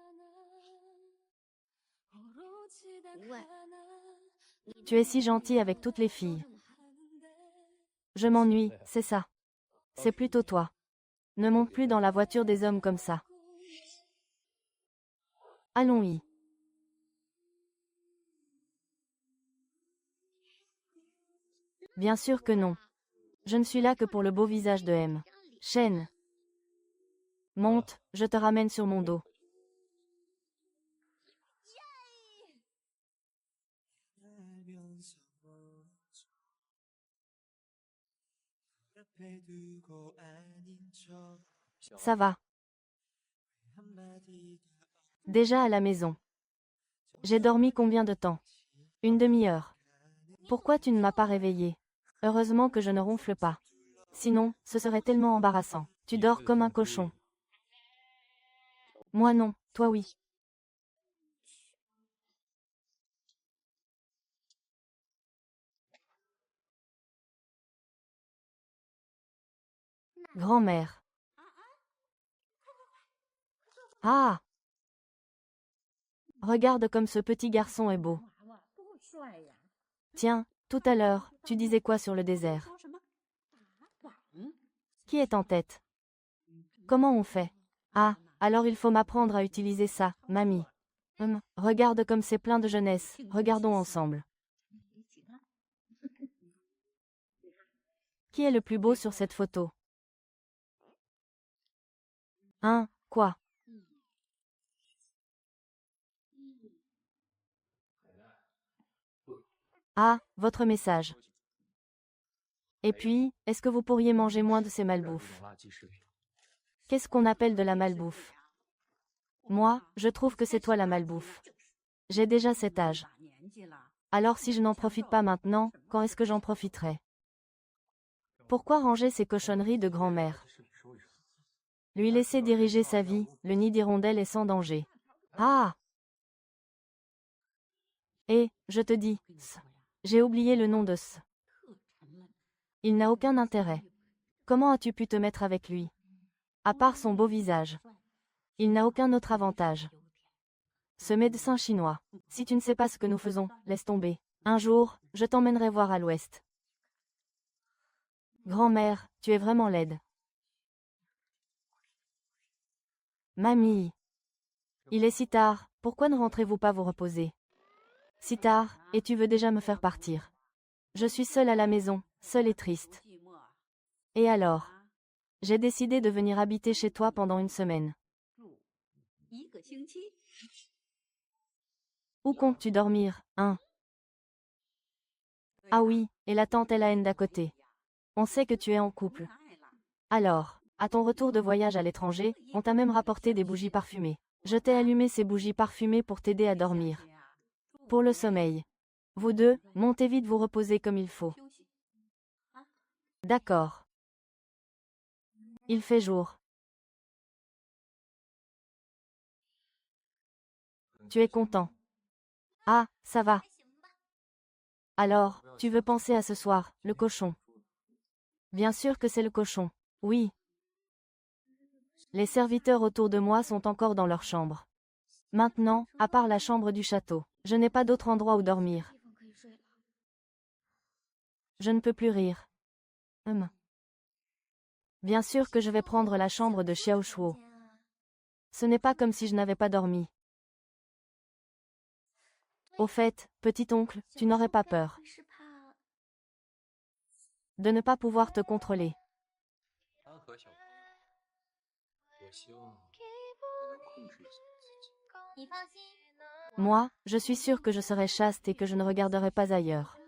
Tu es si gentil avec toutes les filles. Je m'ennuie, c'est ça. C'est plutôt toi. Ne monte plus dans la voiture des hommes comme ça. Allons-y. Bien sûr que non. Je ne suis là que pour le beau visage de M. Shen. Monte, je te ramène sur mon dos. Ça va. Déjà à la maison. J'ai dormi combien de temps? Une demi-heure. Pourquoi tu ne m'as pas réveillé? Heureusement que je ne ronfle pas. Sinon, ce serait tellement embarrassant. Tu dors comme un cochon. Moi non, toi oui. Grand-mère. Ah! Regarde comme ce petit garçon est beau. Tiens, tout à l'heure, tu disais quoi sur le désert? Qui est en tête? Comment on fait? Ah, alors il faut m'apprendre à utiliser ça, mamie. Regarde comme c'est plein de jeunesse, regardons ensemble. Qui est le plus beau sur cette photo? Hein, quoi? Ah, votre message. Et puis, est-ce que vous pourriez manger moins de ces malbouffes? Qu'est-ce qu'on appelle de la malbouffe? Moi, je trouve que c'est toi la malbouffe. J'ai déjà cet âge. Alors si je n'en profite pas maintenant, quand est-ce que j'en profiterai? Pourquoi ranger ces cochonneries de grand-mère? Lui laisser diriger sa vie, le nid d'hirondelle est sans danger. Ah! Et, je te dis, j'ai oublié le nom de ce. Il n'a aucun intérêt. Comment as-tu pu te mettre avec lui? À part son beau visage. Il n'a aucun autre avantage. Ce médecin chinois. Si tu ne sais pas ce que nous faisons, laisse tomber. Un jour, je t'emmènerai voir à l'ouest. Grand-mère, tu es vraiment laide. Mamie. Il est si tard, pourquoi ne rentrez-vous pas vous reposer? Si tard, et tu veux déjà me faire partir. Je suis seule à la maison, seule et triste. Et alors? J'ai décidé de venir habiter chez toi pendant une semaine. Où comptes-tu dormir, hein? Ah oui, et la tante est la haine d'à côté. On sait que tu es en couple. Alors, à ton retour de voyage à l'étranger, on t'a même rapporté des bougies parfumées. Je t'ai allumé ces bougies parfumées pour t'aider à dormir. Pour le sommeil. Vous deux, montez vite vous reposer comme il faut. D'accord. Il fait jour. Tu es content. Ah, ça va. Alors, tu veux penser à ce soir, le cochon. Bien sûr que c'est le cochon. Oui. Les serviteurs autour de moi sont encore dans leur chambre. Maintenant, à part la chambre du château, je n'ai pas d'autre endroit où dormir. Je ne peux plus rire. Bien sûr que je vais prendre la chambre de Xiao Shuo. Ce n'est pas comme si je n'avais pas dormi. Au fait, petit oncle, tu n'aurais pas peur de ne pas pouvoir te contrôler. Moi, je suis sûre que je serai chaste et que je ne regarderai pas ailleurs.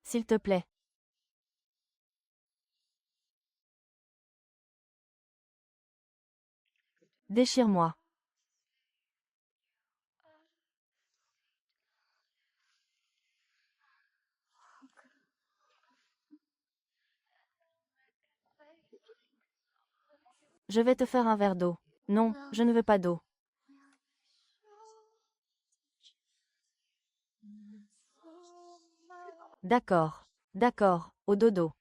S'il te plaît. Déchire-moi. Je vais te faire un verre d'eau. Non, je ne veux pas d'eau. D'accord. D'accord, au dodo.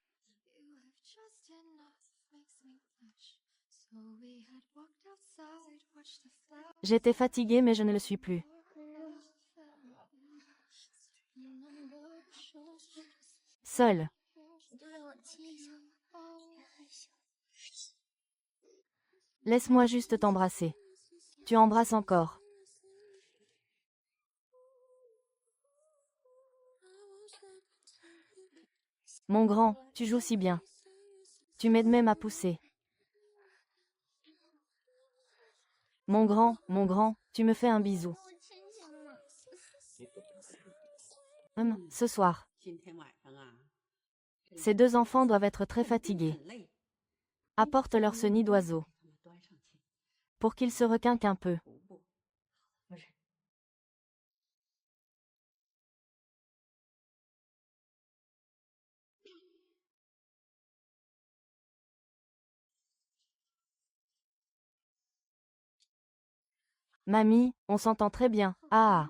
J'étais fatiguée mais je ne le suis plus. Seule. Laisse-moi juste t'embrasser. Tu embrasses encore. Mon grand, tu joues si bien. Tu m'aides même à pousser. Mon grand, tu me fais un bisou. Ce soir. Ces deux enfants doivent être très fatigués. Apporte-leur ce nid d'oiseau. Pour qu'ils se requinquent un peu. Mamie, on s'entend très bien. Ah.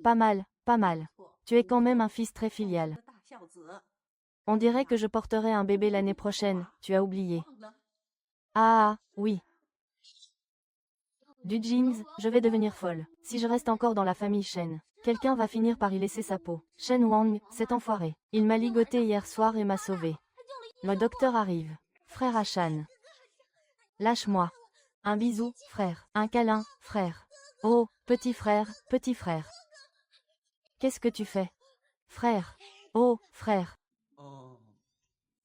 Pas mal, pas mal. Tu es quand même un fils très filial. On dirait que je porterai un bébé l'année prochaine, tu as oublié. Ah, oui. Du jeans, je vais devenir folle. Si je reste encore dans la famille Shen, quelqu'un va finir par y laisser sa peau. Shen Wang, cet enfoiré. Il m'a ligoté hier soir et m'a sauvé. Le docteur arrive. Frère Achan. Lâche-moi. Un bisou, frère. Un câlin, frère. Oh, petit frère, petit frère. Qu'est-ce que tu fais? Frère. Oh, frère.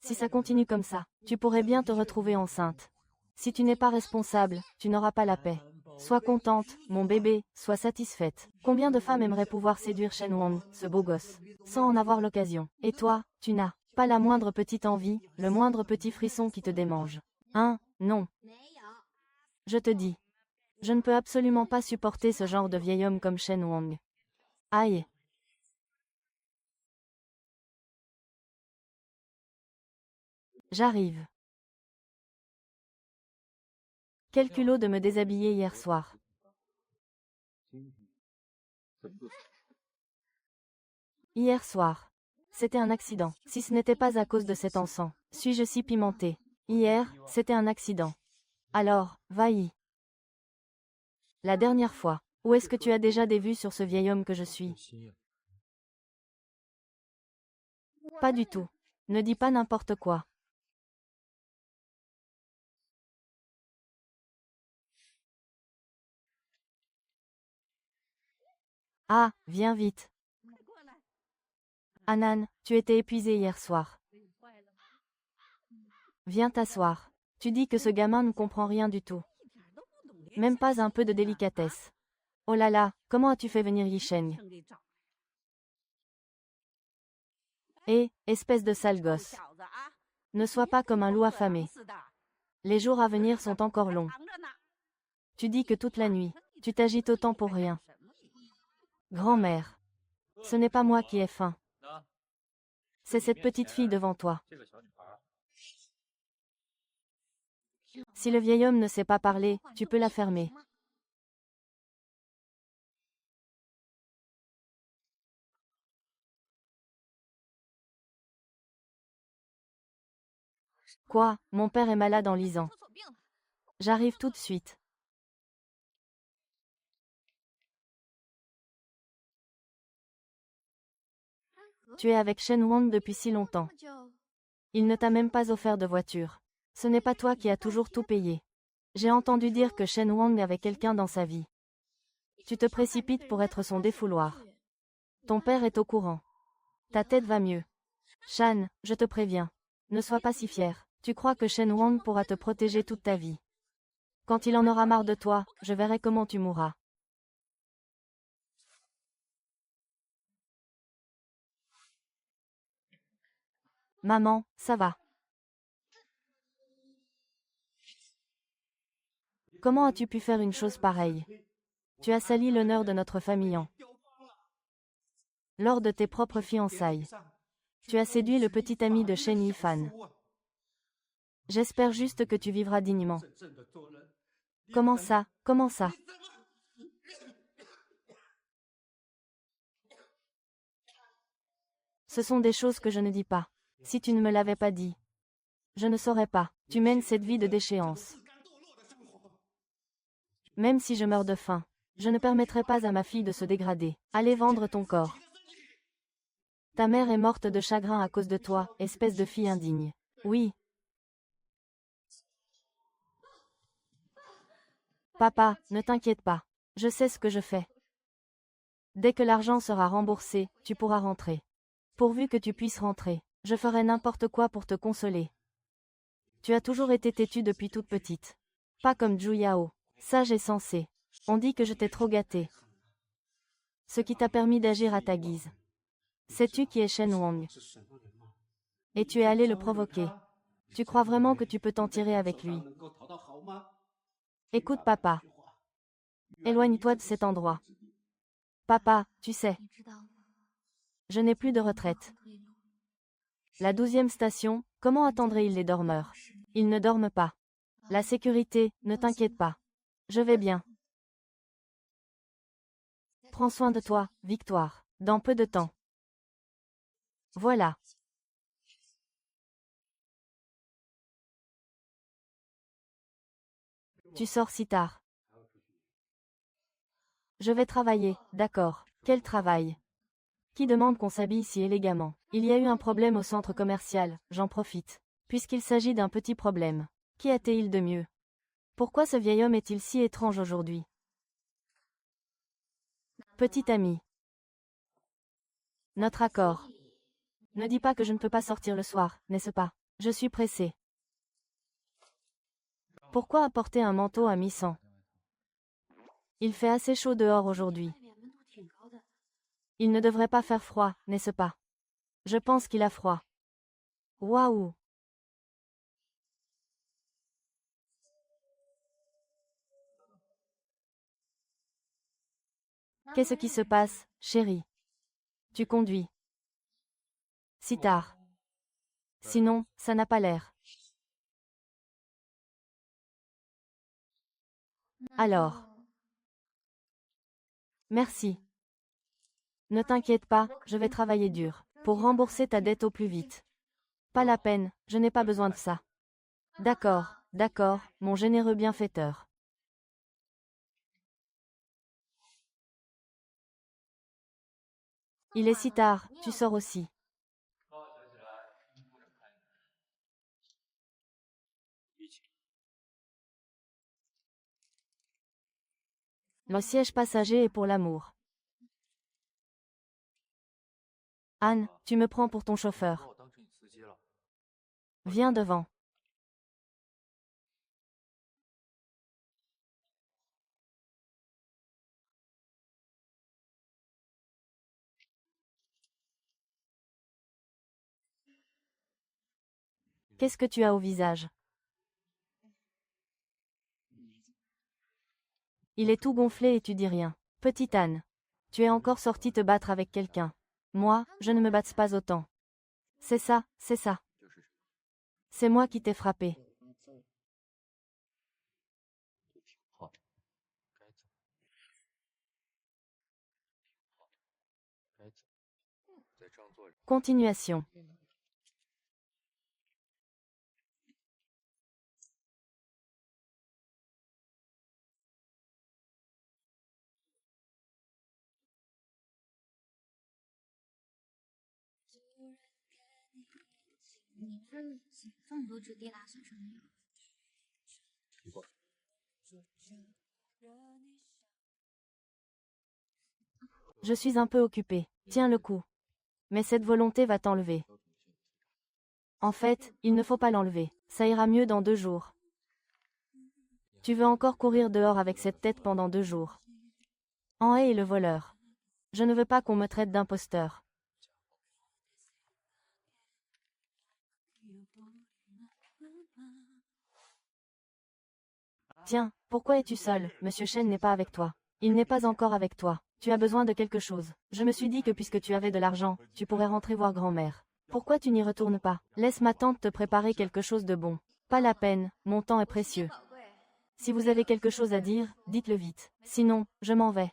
Si ça continue comme ça, tu pourrais bien te retrouver enceinte. Si tu n'es pas responsable, tu n'auras pas la paix. Sois contente, mon bébé, sois satisfaite. Combien de femmes aimeraient pouvoir séduire Shen Wang, ce beau gosse, sans en avoir l'occasion? Et toi, tu n'as pas la moindre petite envie, le moindre petit frisson qui te démange. Hein? Non. Je te dis. Je ne peux absolument pas supporter ce genre de vieil homme comme Shen Wang. Aïe. J'arrive. Quel culot de me déshabiller hier soir. Hier soir. C'était un accident. Si ce n'était pas à cause de cet encens, suis-je si pimenté? Hier, c'était un accident. Alors, va-y. La dernière fois. Où est-ce que tu as déjà des vues sur ce vieil homme que je suis? Pas du tout. Ne dis pas n'importe quoi. Ah, viens vite. Anan, tu étais épuisé hier soir. Viens t'asseoir. Tu dis que ce gamin ne comprend rien du tout. Même pas un peu de délicatesse. Oh là là, comment as-tu fait venir Yisheng? Eh, espèce de sale gosse. Ne sois pas comme un loup affamé. Les jours à venir sont encore longs. Tu dis que toute la nuit, tu t'agites autant pour rien. Grand-mère. Ce n'est pas moi qui ai faim. C'est cette petite fille devant toi. Si le vieil homme ne sait pas parler, tu peux la fermer. Quoi, mon père est malade en lisant. J'arrive tout de suite. Tu es avec Shen Wang depuis si longtemps. Il ne t'a même pas offert de voiture. Ce n'est pas toi qui as toujours tout payé. J'ai entendu dire que Shen Wang avait quelqu'un dans sa vie. Tu te précipites pour être son défouloir. Ton père est au courant. Ta tête va mieux. Shan, je te préviens. Ne sois pas si fier. Tu crois que Shen Wang pourra te protéger toute ta vie. Quand il en aura marre de toi, je verrai comment tu mourras. Maman, ça va. Comment as-tu pu faire une chose pareille? Tu as sali l'honneur de notre famille lors de tes propres fiançailles. Tu as séduit le petit ami de Shen Yifan. J'espère juste que tu vivras dignement. Comment ça? Comment ça? Ce sont des choses que je ne dis pas. Si tu ne me l'avais pas dit, je ne saurais pas. Tu mènes cette vie de déchéance. Même si je meurs de faim, je ne permettrai pas à ma fille de se dégrader. Allez vendre ton corps. Ta mère est morte de chagrin à cause de toi, espèce de fille indigne. Oui. Papa, ne t'inquiète pas. Je sais ce que je fais. Dès que l'argent sera remboursé, tu pourras rentrer. Pourvu que tu puisses rentrer, je ferai n'importe quoi pour te consoler. Tu as toujours été têtue depuis toute petite. Pas comme Zhu Yao. Sage et sensé. On dit que je t'ai trop gâtée. Ce qui t'a permis d'agir à ta guise. Sais-tu qui est Shen Wang? Et tu es allé le provoquer. Tu crois vraiment que tu peux t'en tirer avec lui? Écoute papa. Éloigne-toi de cet endroit. Papa, tu sais. Je n'ai plus de retraite. La 12e station, comment attendraient-ils les dormeurs? Ils ne dorment pas. La sécurité, ne t'inquiète pas. Je vais bien. Prends soin de toi, Victoire. Dans peu de temps. Voilà. Tu sors si tard. Je vais travailler, d'accord. Quel travail? Qui demande qu'on s'habille si élégamment? Il y a eu un problème au centre commercial, j'en profite. Puisqu'il s'agit d'un petit problème. Qu'y a-t-il de mieux? Pourquoi ce vieil homme est-il si étrange aujourd'hui? Petit ami. Notre accord. Ne dis pas que je ne peux pas sortir le soir, n'est-ce pas? Je suis pressée. Pourquoi apporter un manteau à mi-sang? Il fait assez chaud dehors aujourd'hui. Il ne devrait pas faire froid, n'est-ce pas? Je pense qu'il a froid. Waouh! Qu'est-ce qui se passe, chérie? Tu conduis. Si tard. Sinon, ça n'a pas l'air. Alors. Merci. Ne t'inquiète pas, je vais travailler dur. Pour rembourser ta dette au plus vite. Pas la peine, je n'ai pas besoin de ça. D'accord, d'accord, mon généreux bienfaiteur. Il est si tard, tu sors aussi. Le siège passager est pour l'amour. Anne, tu me prends pour ton chauffeur. Viens devant. Qu'est-ce que tu as au visage? Il est tout gonflé et tu dis rien. Petite Anne. Tu es encore sortie te battre avec quelqu'un. Moi, je ne me batte pas autant. C'est ça, c'est ça. C'est moi qui t'ai frappé. Continuation. Je suis un peu occupée. Tiens le coup. Mais cette volonté va t'enlever. En fait, il ne faut pas l'enlever. Ça ira mieux dans 2 jours. Tu veux encore courir dehors avec cette tête pendant 2 jours. En est le voleur. Je ne veux pas qu'on me traite d'imposteur. Tiens, pourquoi es-tu seul? Monsieur Chen n'est pas avec toi. Il n'est pas encore avec toi. Tu as besoin de quelque chose. Je me suis dit que puisque tu avais de l'argent, tu pourrais rentrer voir grand-mère. Pourquoi tu n'y retournes pas? Laisse ma tante te préparer quelque chose de bon. Pas la peine, mon temps est précieux. Si vous avez quelque chose à dire, dites-le vite. Sinon, je m'en vais.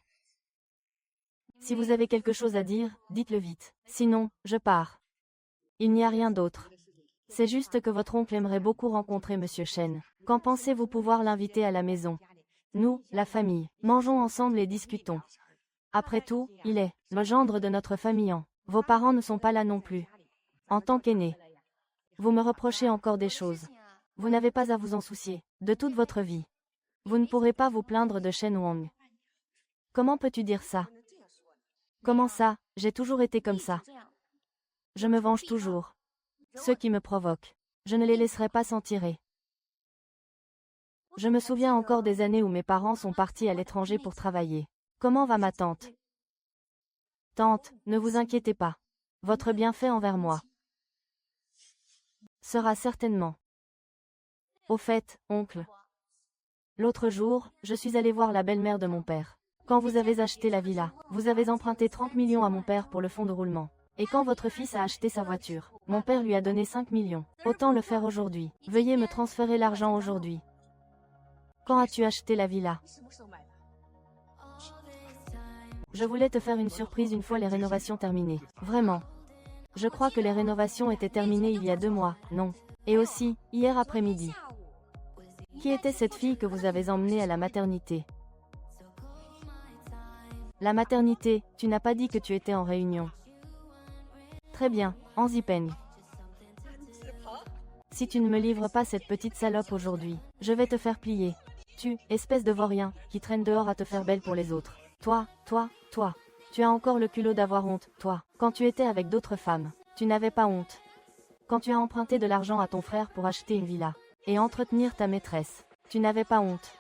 Si vous avez quelque chose à dire, dites-le vite. Sinon, je pars. Il n'y a rien d'autre. C'est juste que votre oncle aimerait beaucoup rencontrer Monsieur Chen. Quand pensez-vous pouvoir l'inviter à la maison? Nous, la famille, mangeons ensemble et discutons. Après tout, il est le gendre de notre famille. Vos parents ne sont pas là non plus. En tant qu'aîné, vous me reprochez encore des choses. Vous n'avez pas à vous en soucier, de toute votre vie. Vous ne pourrez pas vous plaindre de Shen Wang. Comment peux-tu dire ça? Comment ça? J'ai toujours été comme ça. Je me venge toujours. Ceux qui me provoquent, je ne les laisserai pas s'en tirer. Je me souviens encore des années où mes parents sont partis à l'étranger pour travailler. Comment va ma tante? Tante, ne vous inquiétez pas. Votre bienfait envers moi sera certainement. Au fait, oncle. L'autre jour, je suis allé voir la belle-mère de mon père. Quand vous avez acheté la villa, vous avez emprunté 30 millions à mon père pour le fonds de roulement. Et quand votre fils a acheté sa voiture, mon père lui a donné 5 millions. Autant le faire aujourd'hui. Veuillez me transférer l'argent aujourd'hui. Quand as-tu acheté la villa? Je voulais te faire une surprise une fois les rénovations terminées. Vraiment. Je crois que les rénovations étaient terminées il y a 2 mois, non? Et aussi, hier après-midi. Qui était cette fille que vous avez emmenée à la maternité? La maternité, tu n'as pas dit que tu étais en réunion. Très bien, en Zipeng. Si tu ne me livres pas cette petite salope aujourd'hui, je vais te faire plier. Tu, espèce de vaurien, qui traîne dehors à te faire belle pour les autres. Toi. Tu as encore le culot d'avoir honte, toi. Quand tu étais avec d'autres femmes, tu n'avais pas honte. Quand tu as emprunté de l'argent à ton frère pour acheter une villa et entretenir ta maîtresse, tu n'avais pas honte.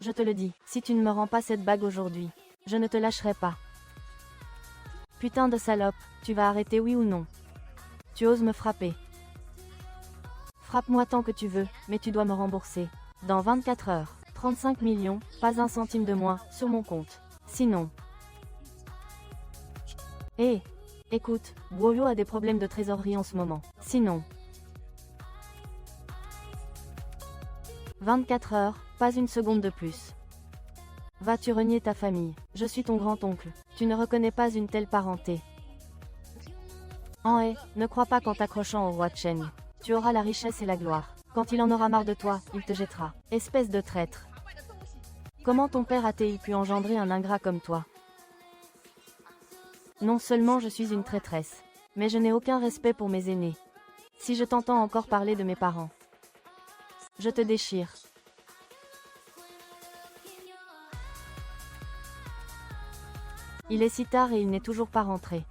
Je te le dis, si tu ne me rends pas cette bague aujourd'hui, je ne te lâcherai pas. Putain de salope, tu vas arrêter oui ou non? Tu oses me frapper. Frappe-moi tant que tu veux, mais tu dois me rembourser. Dans 24 heures, 35 millions, pas un centime de moins, sur mon compte. Sinon... Écoute, Guoyo a des problèmes de trésorerie en ce moment. Sinon... 24 heures, pas une seconde de plus. Vas-tu renier ta famille? Je suis ton grand-oncle. Tu ne reconnais pas une telle parenté. Ne crois pas qu'en t'accrochant au roi Cheng, tu auras la richesse et la gloire. Quand il en aura marre de toi, il te jettera. Espèce de traître. Comment ton père a-t-il pu engendrer un ingrat comme toi? Non seulement je suis une traîtresse, mais je n'ai aucun respect pour mes aînés. Si je t'entends encore parler de mes parents, je te déchire. Il est si tard et il n'est toujours pas rentré.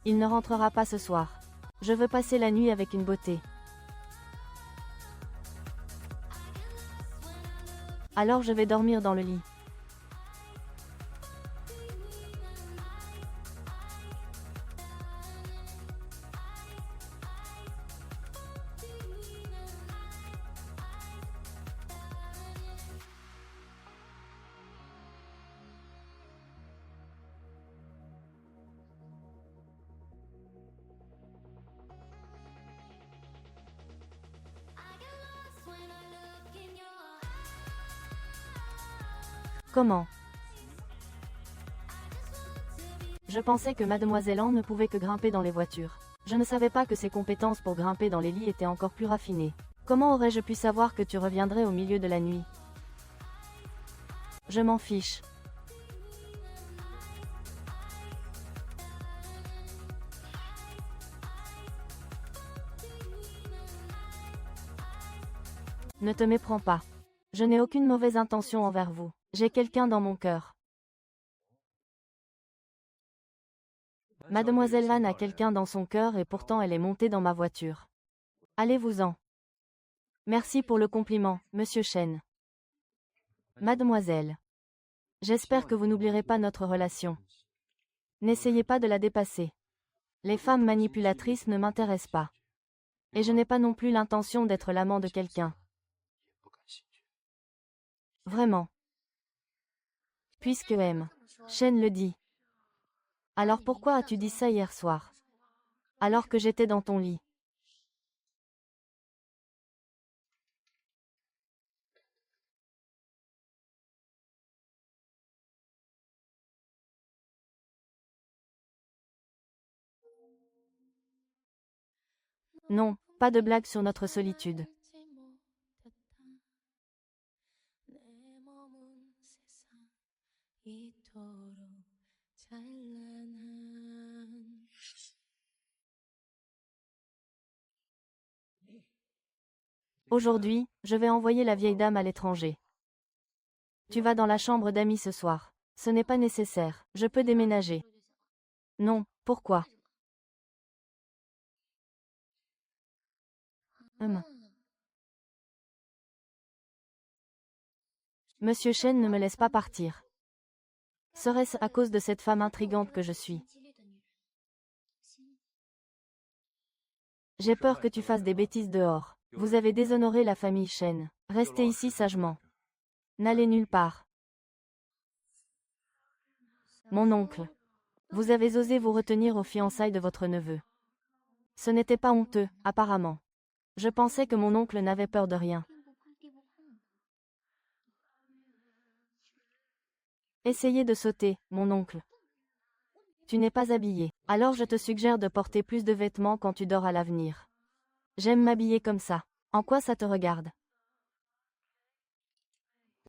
Il ne rentrera pas ce soir. Je veux passer la nuit avec une beauté. Alors je vais dormir dans le lit. Comment? Je pensais que Mademoiselle An ne pouvait que grimper dans les voitures. Je ne savais pas que ses compétences pour grimper dans les lits étaient encore plus raffinées. Comment aurais-je pu savoir que tu reviendrais au milieu de la nuit? Je m'en fiche. Ne te méprends pas. Je n'ai aucune mauvaise intention envers vous. J'ai quelqu'un dans mon cœur. Mademoiselle Van a quelqu'un dans son cœur et pourtant elle est montée dans ma voiture. Allez-vous-en. Merci pour le compliment, Monsieur Chen. Mademoiselle. J'espère que vous n'oublierez pas notre relation. N'essayez pas de la dépasser. Les femmes manipulatrices ne m'intéressent pas. Et je n'ai pas non plus l'intention d'être l'amant de quelqu'un. Vraiment. Puisque Shen le dit. Alors pourquoi as-tu dit ça hier soir? Alors que j'étais dans ton lit. Non, pas de blague sur notre solitude. Aujourd'hui, je vais envoyer la vieille dame à l'étranger. Tu vas dans la chambre d'amis ce soir. Ce n'est pas nécessaire, je peux déménager. Non, pourquoi? Hum. Monsieur Shen ne me laisse pas partir. Serait-ce à cause de cette femme intrigante que je suis? J'ai peur que tu fasses des bêtises dehors. Vous avez déshonoré la famille Shen. Restez ici sagement. N'allez nulle part. Mon oncle. Vous avez osé vous retenir aux fiançailles de votre neveu. Ce n'était pas honteux, apparemment. Je pensais que mon oncle n'avait peur de rien. Essayez de sauter, mon oncle. Tu n'es pas habillé. Alors je te suggère de porter plus de vêtements quand tu dors à l'avenir. J'aime m'habiller comme ça. En quoi ça te regarde?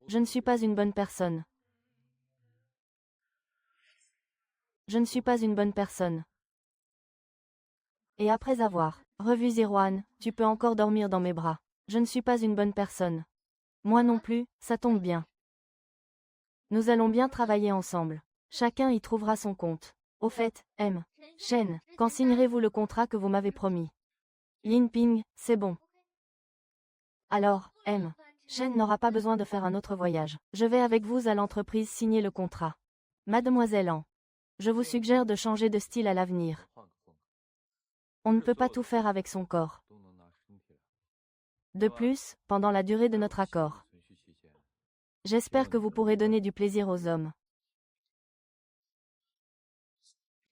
Je ne suis pas une bonne personne. Je ne suis pas une bonne personne. Et après avoir revu Zirwan, tu peux encore dormir dans mes bras. Je ne suis pas une bonne personne. Moi non plus, ça tombe bien. Nous allons bien travailler ensemble. Chacun y trouvera son compte. Au fait, Shen, quand signerez-vous le contrat que vous m'avez promis? Yin Ping, c'est bon. Alors, Shen n'aura pas besoin de faire un autre voyage. Je vais avec vous à l'entreprise signer le contrat. Mademoiselle An, je vous suggère de changer de style à l'avenir. On ne peut pas tout faire avec son corps. De plus, pendant la durée de notre accord. J'espère que vous pourrez donner du plaisir aux hommes.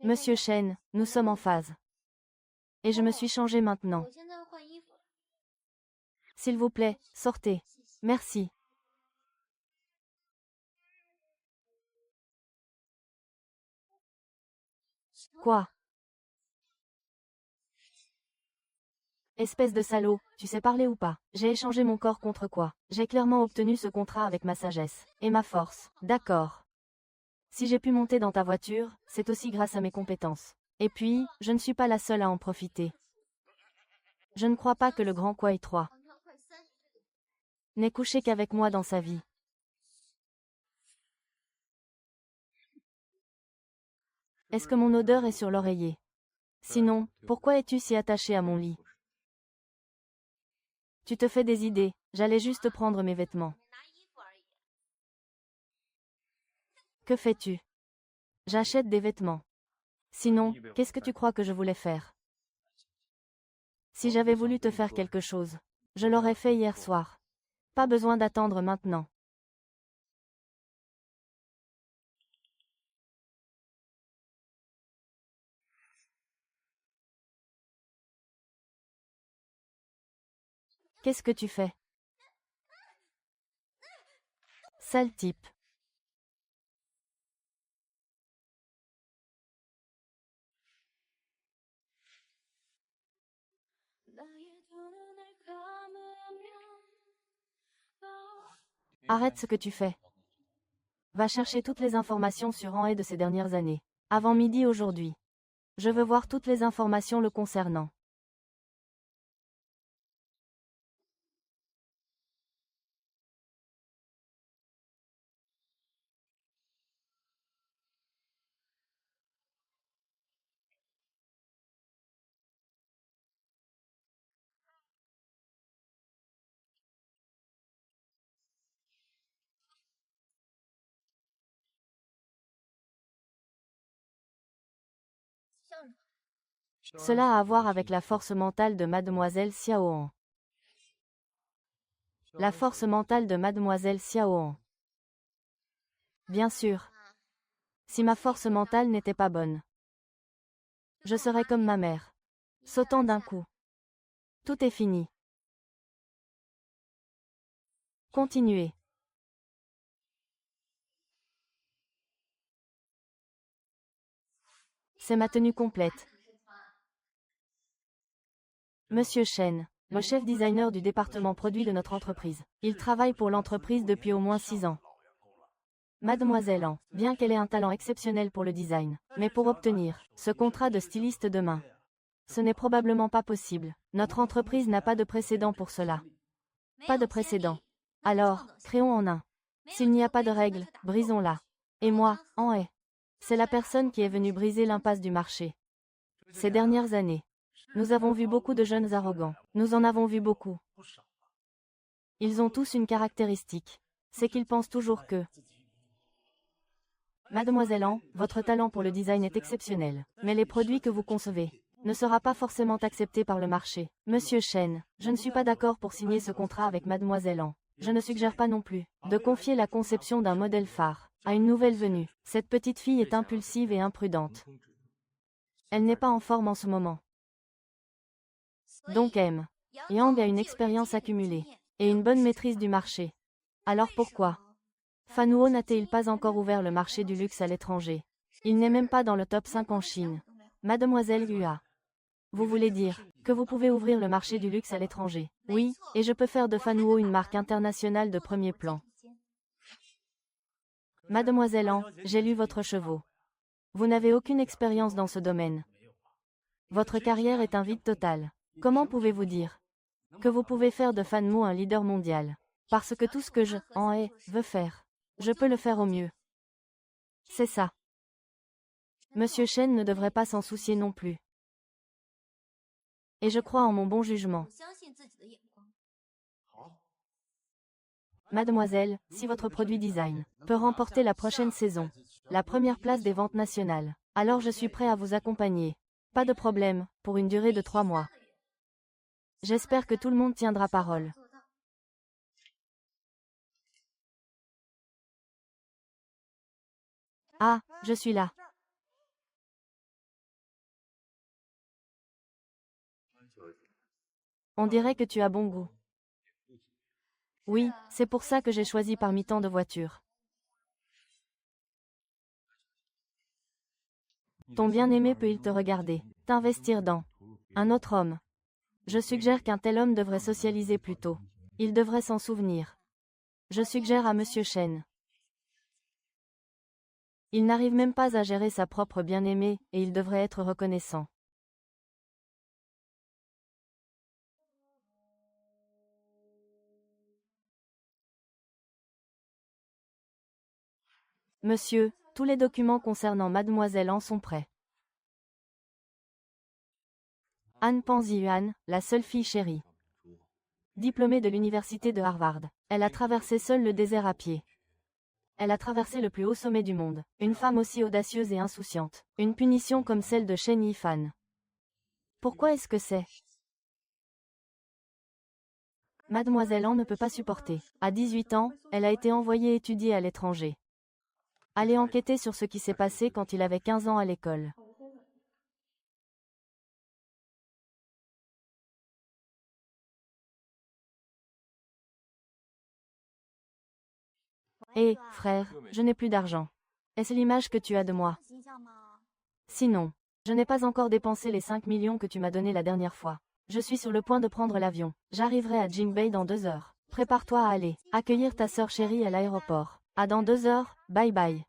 Monsieur Shen, nous sommes en phase. Et je me suis changé maintenant. S'il vous plaît, sortez. Merci. Quoi? Espèce de salaud, tu sais parler ou pas? J'ai échangé mon corps contre quoi? J'ai clairement obtenu ce contrat avec ma sagesse. Et ma force. D'accord. Si j'ai pu monter dans ta voiture, c'est aussi grâce à mes compétences. Et puis, je ne suis pas la seule à en profiter. Je ne crois pas que le grand Kwai 3 n'ait couché qu'avec moi dans sa vie. Est-ce que mon odeur est sur l'oreiller? Sinon, pourquoi es-tu si attaché à mon lit? Tu te fais des idées, j'allais juste prendre mes vêtements. Que fais-tu? J'achète des vêtements. Sinon, qu'est-ce que tu crois que je voulais faire? Si j'avais voulu te faire quelque chose, je l'aurais fait hier soir. Pas besoin d'attendre maintenant. Qu'est-ce que tu fais? Sale type. Arrête ce que tu fais. Va chercher toutes les informations sur Anhe de ces dernières années. Avant midi aujourd'hui. Je veux voir toutes les informations le concernant. Cela a à voir avec la force mentale de mademoiselle Xiaoan. La force mentale de mademoiselle Xiaoan. Bien sûr. Si ma force mentale n'était pas bonne, je serais comme ma mère, sautant d'un coup. Tout est fini. Continuez. C'est ma tenue complète. Monsieur Chen, le chef designer du département produit de notre entreprise. Il travaille pour l'entreprise depuis au moins 6 ans. Mademoiselle An, bien qu'elle ait un talent exceptionnel pour le design, mais pour obtenir ce contrat de styliste demain, ce n'est probablement pas possible. Notre entreprise n'a pas de précédent pour cela. Pas de précédent. Alors, créons en un. S'il n'y a pas de règles, brisons-la. Et moi, en ai. C'est la personne qui est venue briser l'impasse du marché. Ces dernières années, nous avons vu beaucoup de jeunes arrogants. Nous en avons vu beaucoup. Ils ont tous une caractéristique. C'est qu'ils pensent toujours que Mademoiselle An, votre talent pour le design est exceptionnel, mais les produits que vous concevez ne sera pas forcément accepté par le marché. Monsieur Chen, je ne suis pas d'accord pour signer ce contrat avec Mademoiselle An. Je ne suggère pas non plus de confier la conception d'un modèle phare à une nouvelle venue. Cette petite fille est impulsive et imprudente. Elle n'est pas en forme en ce moment. Donc Yang a une expérience accumulée et une bonne maîtrise du marché. Alors pourquoi Fanuo n'a-t-il pas encore ouvert le marché du luxe à l'étranger? Il n'est même pas dans le top 5 en Chine. Mademoiselle Hua. Vous voulez dire que vous pouvez ouvrir le marché du luxe à l'étranger? Oui, et je peux faire de Fanuo une marque internationale de premier plan. Mademoiselle An, j'ai lu votre chevaux. Vous n'avez aucune expérience dans ce domaine. Votre carrière est un vide total. Comment pouvez-vous dire que vous pouvez faire de Fanuo un leader mondial? Parce que tout ce que je veux faire, je peux le faire au mieux. C'est ça. Monsieur Chen ne devrait pas s'en soucier non plus. Et je crois en mon bon jugement. Mademoiselle, si votre produit design peut remporter la prochaine saison la première place des ventes nationales, alors je suis prêt à vous accompagner. Pas de problème, pour une durée de 3 mois. J'espère que tout le monde tiendra parole. Ah, je suis là. On dirait que tu as bon goût. Oui, c'est pour ça que j'ai choisi parmi tant de voitures. Ton bien-aimé peut-il te regarder, t'investir dans un autre homme? Je suggère qu'un tel homme devrait socialiser plus tôt. Il devrait s'en souvenir. Je suggère à Monsieur Chen. Il n'arrive même pas à gérer sa propre bien-aimée, et il devrait être reconnaissant. Monsieur, tous les documents concernant Mademoiselle An sont prêts. Anne Panzi-Yuan, la seule fille chérie. Diplômée de l'université de Harvard, elle a traversé seule le désert à pied. Elle a traversé le plus haut sommet du monde. Une femme aussi audacieuse et insouciante. Une punition comme celle de Shen Yifan. Pourquoi est-ce que c'est Mademoiselle An ne peut pas supporter. À 18 ans, elle a été envoyée étudier à l'étranger. Allez enquêter sur ce qui s'est passé quand il avait 15 ans à l'école. Hé, frère, je n'ai plus d'argent. Est-ce l'image que tu as de moi? Sinon, je n'ai pas encore dépensé les 5 millions que tu m'as donnés la dernière fois. Je suis sur le point de prendre l'avion. J'arriverai à Jingbei dans 2 heures. Prépare-toi à aller accueillir ta sœur chérie à l'aéroport. À dans 2 heures, bye bye.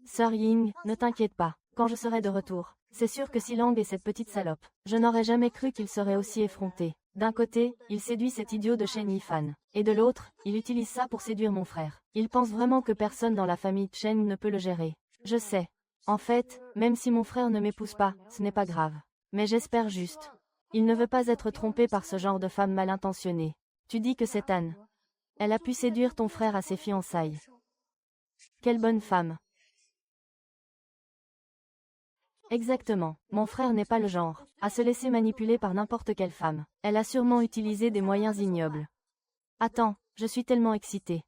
Sœur Ying, ne t'inquiète pas. Quand je serai de retour, c'est sûr que Silang est cette petite salope. Je n'aurais jamais cru qu'il serait aussi effronté. D'un côté, il séduit cet idiot de Shen Yifan. Et de l'autre, il utilise ça pour séduire mon frère. Il pense vraiment que personne dans la famille Chen ne peut le gérer. Je sais. En fait, même si mon frère ne m'épouse pas, ce n'est pas grave. Mais j'espère juste. Il ne veut pas être trompé par ce genre de femme mal intentionnée. Tu dis que c'est Anne. Elle a pu séduire ton frère à ses fiançailles. Quelle bonne femme. Exactement. Mon frère n'est pas le genre à se laisser manipuler par n'importe quelle femme. Elle a sûrement utilisé des moyens ignobles. Attends, je suis tellement excitée.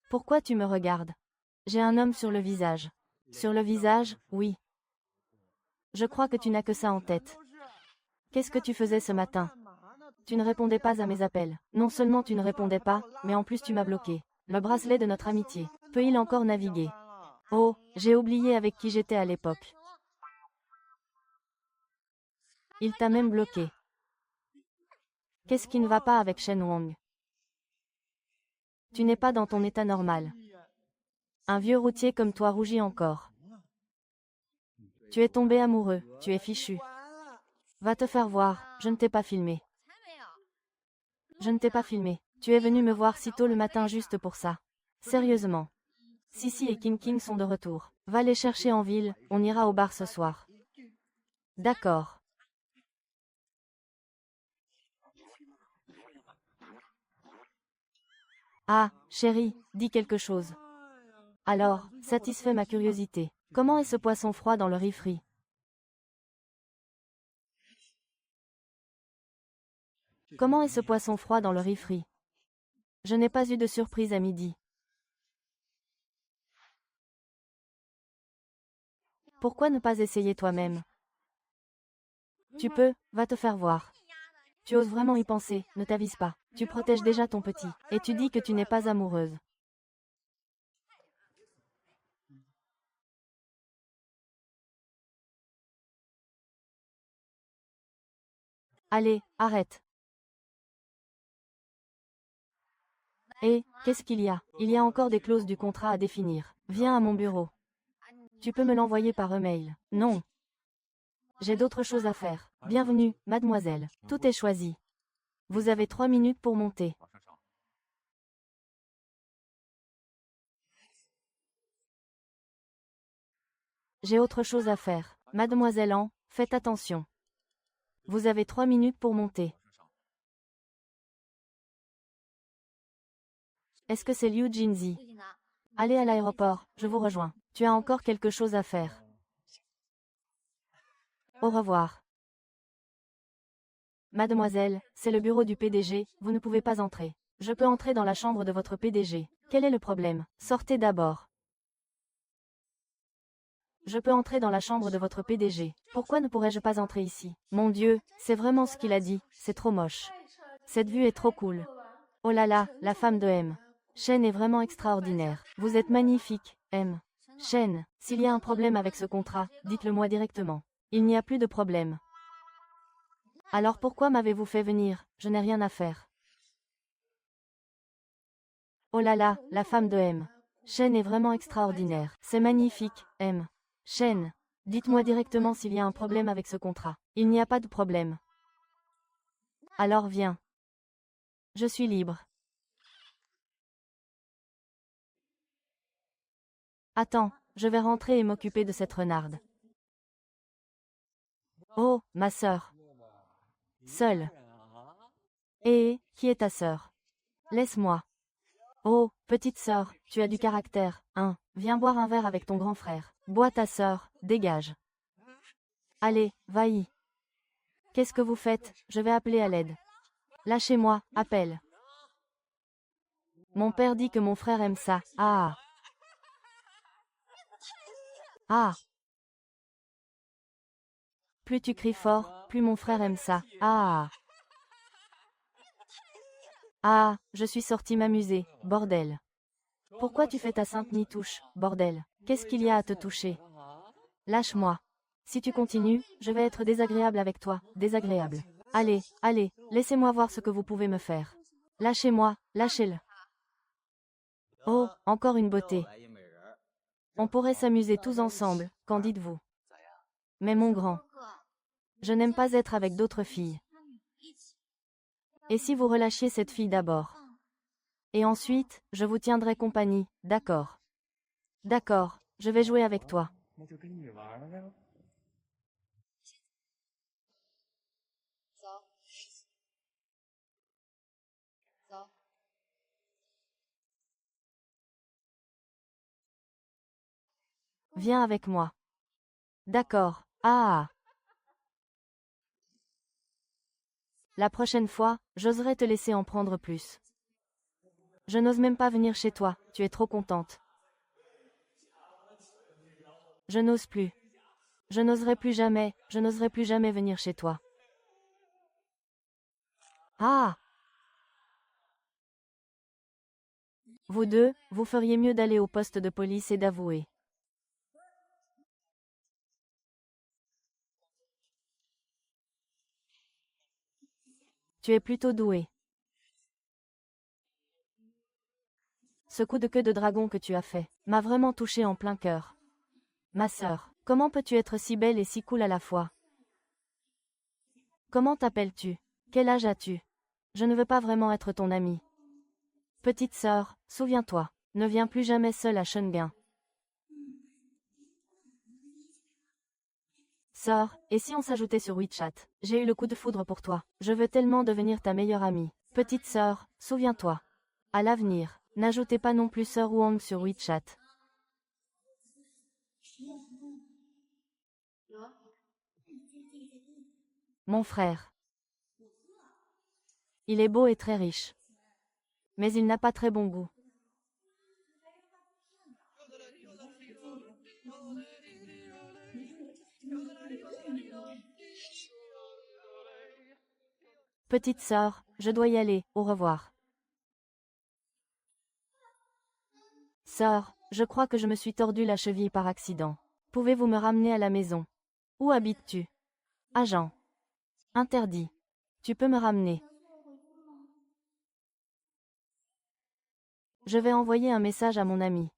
Pourquoi tu me regardes? J'ai un homme sur le visage. Sur le visage, oui. Je crois que tu n'as que ça en tête. Qu'est-ce que tu faisais ce matin? Tu ne répondais pas à mes appels. Non seulement tu ne répondais pas, mais en plus tu m'as bloqué. Le bracelet de notre amitié. Peut-il encore naviguer? Oh, j'ai oublié avec qui j'étais à l'époque. Il t'a même bloqué. Qu'est-ce qui ne va pas avec Shen Wang? Tu n'es pas dans ton état normal. Un vieux routier comme toi rougit encore. Tu es tombé amoureux, tu es fichu. Va te faire voir, je ne t'ai pas filmé. Je ne t'ai pas filmé. Tu es venu me voir si tôt le matin juste pour ça. Sérieusement. Sissi et King King sont de retour. Va les chercher en ville, on ira au bar ce soir. D'accord. Ah, chérie, dis quelque chose. Alors, satisfais ma curiosité. Comment est ce poisson froid dans le riz frit? Comment est ce poisson froid dans le riz frit? Je n'ai pas eu de surprise à midi. Pourquoi ne pas essayer toi-même? Tu peux, va te faire voir. Tu oses vraiment y penser, ne t'avise pas. Tu protèges déjà ton petit, et tu dis que tu n'es pas amoureuse. Allez, arrête. Et, qu'est-ce qu'il y a? Il y a encore des clauses du contrat à définir. Viens à mon bureau. Tu peux me l'envoyer par email. Non. J'ai d'autres choses à faire. Bienvenue, mademoiselle. Tout est choisi. Vous avez 3 minutes pour monter. J'ai autre chose à faire. Mademoiselle An, faites attention. Vous avez 3 minutes pour monter. Est-ce que c'est Liu Jinzi? Allez à l'aéroport, je vous rejoins. Tu as encore quelque chose à faire. Au revoir. Mademoiselle, c'est le bureau du PDG, vous ne pouvez pas entrer. Je peux entrer dans la chambre de votre PDG. Quel est le problème? Sortez d'abord. Je peux entrer dans la chambre de votre PDG. Pourquoi ne pourrais-je pas entrer ici? Mon Dieu, c'est vraiment ce qu'il a dit, c'est trop moche. Cette vue est trop cool. Oh là là, la femme de M. Shen est vraiment extraordinaire. Vous êtes magnifique, M. Shen, s'il y a un problème avec ce contrat, dites-le moi directement. Il n'y a plus de problème. Alors pourquoi m'avez-vous fait venir? Je n'ai rien à faire. Oh là là, la femme de M. Shen est vraiment extraordinaire. C'est magnifique, M. Shen, dites-moi directement s'il y a un problème avec ce contrat. Il n'y a pas de problème. Alors viens. Je suis libre. Attends, je vais rentrer et m'occuper de cette renarde. Oh, ma sœur. Seule. Et, qui est ta sœur? Laisse-moi. Oh, petite sœur, tu as du caractère, hein, viens boire un verre avec ton grand frère. Bois ta sœur, dégage. Allez, va-y. Qu'est-ce que vous faites? Je vais appeler à l'aide. Lâchez-moi, appelle. Mon père dit que mon frère aime ça. Ah. Ah. Plus tu cries fort, plus mon frère aime ça. Ah. Ah, je suis sorti m'amuser, bordel. Pourquoi tu fais ta sainte nitouche, bordel? Qu'est-ce qu'il y a à te toucher? Lâche-moi. Si tu continues, je vais être désagréable avec toi, désagréable. Allez, allez, laissez-moi voir ce que vous pouvez me faire. Lâchez-moi, lâchez-le. Oh, encore une beauté. On pourrait s'amuser tous ensemble, qu'en dites-vous? Mais mon grand, je n'aime pas être avec d'autres filles. Et si vous relâchiez cette fille d'abord? Et ensuite, je vous tiendrai compagnie, d'accord? D'accord, je vais jouer avec toi. Viens avec moi. D'accord. Ah. La prochaine fois, j'oserai te laisser en prendre plus. Je n'ose même pas venir chez toi, tu es trop contente. Je n'ose plus. Je n'oserai plus jamais venir chez toi. Ah! Vous deux, vous feriez mieux d'aller au poste de police et d'avouer. Tu es plutôt doué. Ce coup de queue de dragon que tu as fait m'a vraiment touché en plein cœur. Ma sœur, comment peux-tu être si belle et si cool à la fois? Comment t'appelles-tu? Quel âge as-tu? Je ne veux pas vraiment être ton amie. Petite sœur, souviens-toi, ne viens plus jamais seule à Shungain. Sœur, et si on s'ajoutait sur WeChat? J'ai eu le coup de foudre pour toi. Je veux tellement devenir ta meilleure amie. Petite sœur, souviens-toi. À l'avenir, n'ajoutez pas non plus sœur Wang sur WeChat. Mon frère. Il est beau et très riche. Mais il n'a pas très bon goût. Petite sœur, je dois y aller, au revoir. Sœur, je crois que je me suis tordu la cheville par accident. Pouvez-vous me ramener à la maison? Où habites-tu? Agent. Interdit. Tu peux me ramener. Je vais envoyer un message à mon ami.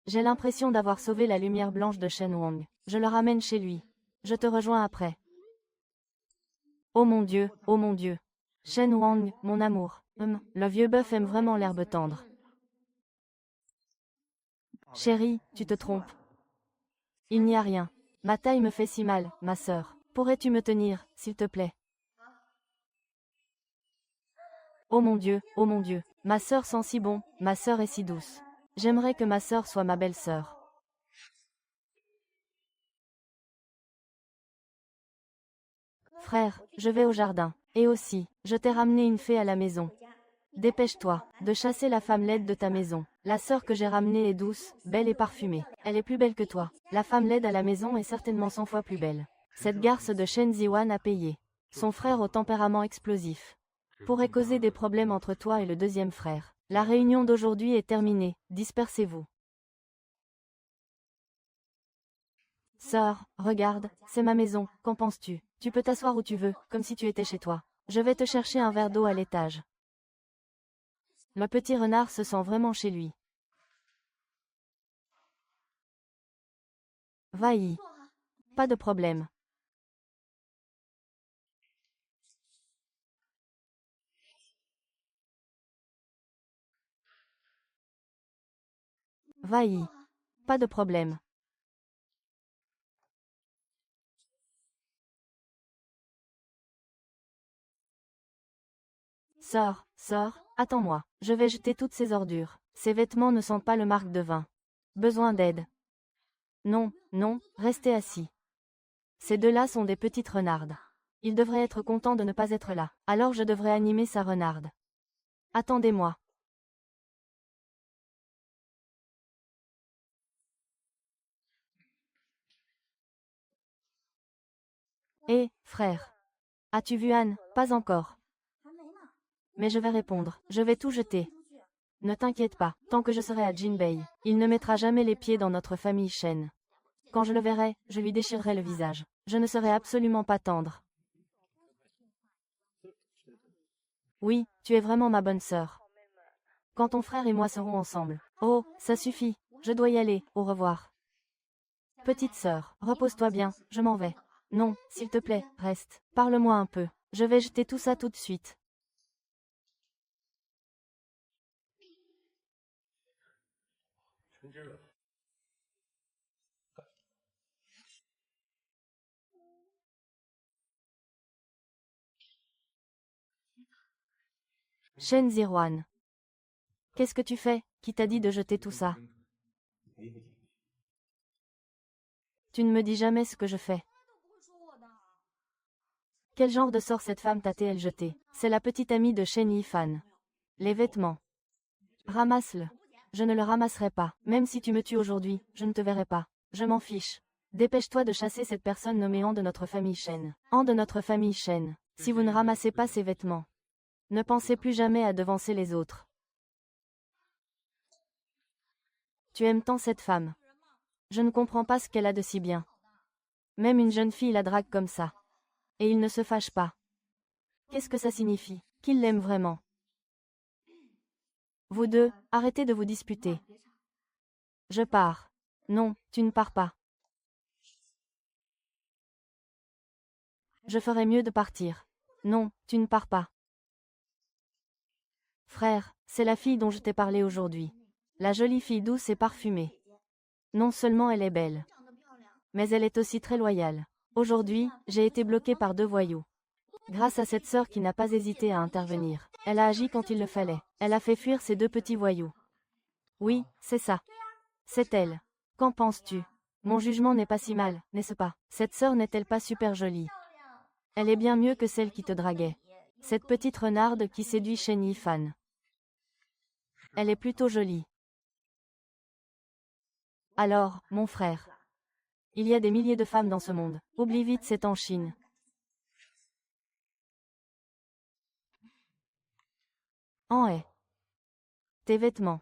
J'ai l'impression d'avoir sauvé la lumière blanche de Shen Wang. Je le ramène chez lui. Je te rejoins après. Oh mon Dieu, oh mon Dieu. Shen Wang, mon amour. Le vieux bœuf aime vraiment l'herbe tendre. Chérie, tu te trompes. Il n'y a rien. Ma taille me fait si mal, ma sœur. Pourrais-tu me tenir, s'il te plaît? Oh mon Dieu. Ma sœur sent si bon, ma sœur est si douce. J'aimerais que ma sœur soit ma belle-sœur. Frère, je vais au jardin. Et aussi, je t'ai ramené une fée à la maison. Dépêche-toi, de chasser la femme laide de ta maison. La sœur que j'ai ramenée est douce, belle et parfumée. Elle est plus belle que toi. La femme laide à la maison est certainement 100 fois plus belle. Cette garce de Shen Ziwan a payé. Son frère au tempérament explosif pourrait causer des problèmes entre toi et le deuxième frère. La réunion d'aujourd'hui est terminée, dispersez-vous. Sœur, regarde, c'est ma maison, qu'en penses-tu? Tu peux t'asseoir où tu veux, comme si tu étais chez toi. Je vais te chercher un verre d'eau à l'étage. Le petit renard se sent vraiment chez lui. Va-y. Pas de problème. Va-y. Pas de problème. Sœur, attends-moi. Je vais jeter toutes ces ordures. Ces vêtements ne sentent pas le marque de vin. Besoin d'aide. Non, non, restez assis. Ces deux-là sont des petites renardes. Ils devraient être contents de ne pas être là. Alors je devrais animer sa renarde. Attendez-moi. Hé, frère. As-tu vu Anne? Pas encore. Mais je vais répondre. Je vais tout jeter. Ne t'inquiète pas, tant que je serai à Jinbei, il ne mettra jamais les pieds dans notre famille Shen. Quand je le verrai, je lui déchirerai le visage. Je ne serai absolument pas tendre. Oui, tu es vraiment ma bonne sœur. Quand ton frère et moi serons ensemble. Oh, ça suffit. Je dois y aller, au revoir. Petite sœur, repose-toi bien, je m'en vais. Non, s'il te plaît, reste. Parle-moi un peu. Je vais jeter tout ça tout de suite. Shen Zirwan. Qu'est-ce que tu fais? Qui t'a dit de jeter tout ça? Tu ne me dis jamais ce que je fais. Quel genre de sort cette femme t'a-t-elle jeté? C'est la petite amie de Shen Yifan. Les vêtements. Ramasse-le. Je ne le ramasserai pas. Même si tu me tues aujourd'hui, je ne te verrai pas. Je m'en fiche. Dépêche-toi de chasser cette personne nommée Han de notre famille Shen. Han de notre famille Shen. Si vous ne ramassez pas ces vêtements, ne pensez plus jamais à devancer les autres. Tu aimes tant cette femme. Je ne comprends pas ce qu'elle a de si bien. Même une jeune fille la drague comme ça. Et il ne se fâche pas. Qu'est-ce que ça signifie? Qu'il l'aime vraiment. Vous deux, arrêtez de vous disputer. Je pars. Non, tu ne pars pas. Je ferais mieux de partir. Non, tu ne pars pas. Frère, c'est la fille dont je t'ai parlé aujourd'hui. La jolie fille douce et parfumée. Non seulement elle est belle, mais elle est aussi très loyale. Aujourd'hui, j'ai été bloqué par 2 voyous. Grâce à cette sœur qui n'a pas hésité à intervenir. Elle a agi quand il le fallait. Elle a fait fuir ces 2 petits voyous. Oui, c'est ça. C'est elle. Qu'en penses-tu? Mon jugement n'est pas si mal, n'est-ce pas? Cette sœur n'est-elle pas super jolie? Elle est bien mieux que celle qui te draguait. Cette petite renarde qui séduit Shen Yifan. Elle est plutôt jolie. Alors, mon frère. Il y a des milliers de femmes dans ce monde. Oublie vite, c'est en Chine. En est. Tes vêtements.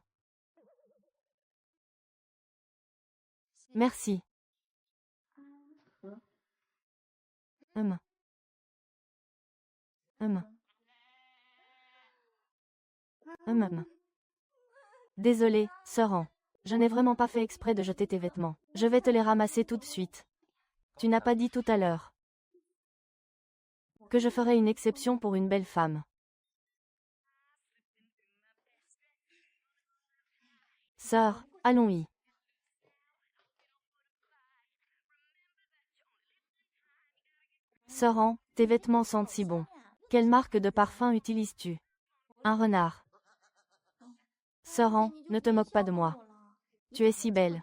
Merci. Hum. Hum. Hum. Désolé, sœur An. Je n'ai vraiment pas fait exprès de jeter tes vêtements. Je vais te les ramasser tout de suite. Tu n'as pas dit tout à l'heure que je ferais une exception pour une belle femme. Sœur, allons-y. Sœur An, tes vêtements sentent si bon. Quelle marque de parfum utilises-tu? Un renard. Sœur An, ne te moque pas de moi. Tu es si belle.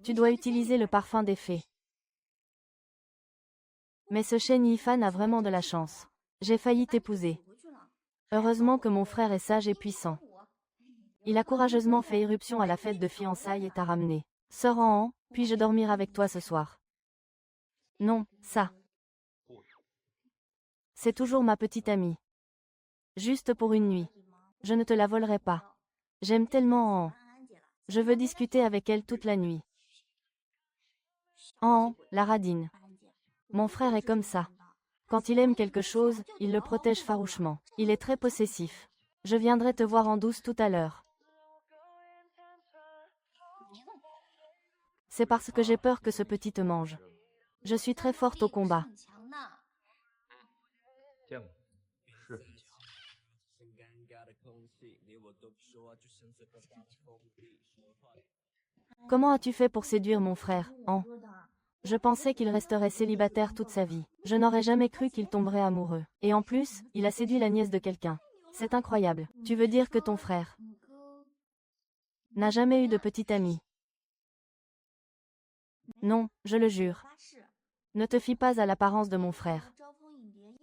Tu dois utiliser le parfum des fées. Mais ce Shen Yifan a vraiment de la chance. J'ai failli t'épouser. Heureusement que mon frère est sage et puissant. Il a courageusement fait irruption à la fête de fiançailles et t'a ramené. Sœur An, puis-je dormir avec toi ce soir? Non, ça. C'est toujours ma petite amie. Juste pour une nuit. Je ne te la volerai pas. J'aime tellement An. Je veux discuter avec elle toute la nuit. An, la radine. Mon frère est comme ça. Quand il aime quelque chose, il le protège farouchement. Il est très possessif. Je viendrai te voir en douce tout à l'heure. C'est parce que j'ai peur que ce petit te mange. Je suis très forte au combat. Comment as-tu fait pour séduire mon frère, An? Je pensais qu'il resterait célibataire toute sa vie. Je n'aurais jamais cru qu'il tomberait amoureux. Et en plus, il a séduit la nièce de quelqu'un. C'est incroyable. Tu veux dire que ton frère n'a jamais eu de petite amie? Non, je le jure. Ne te fie pas à l'apparence de mon frère.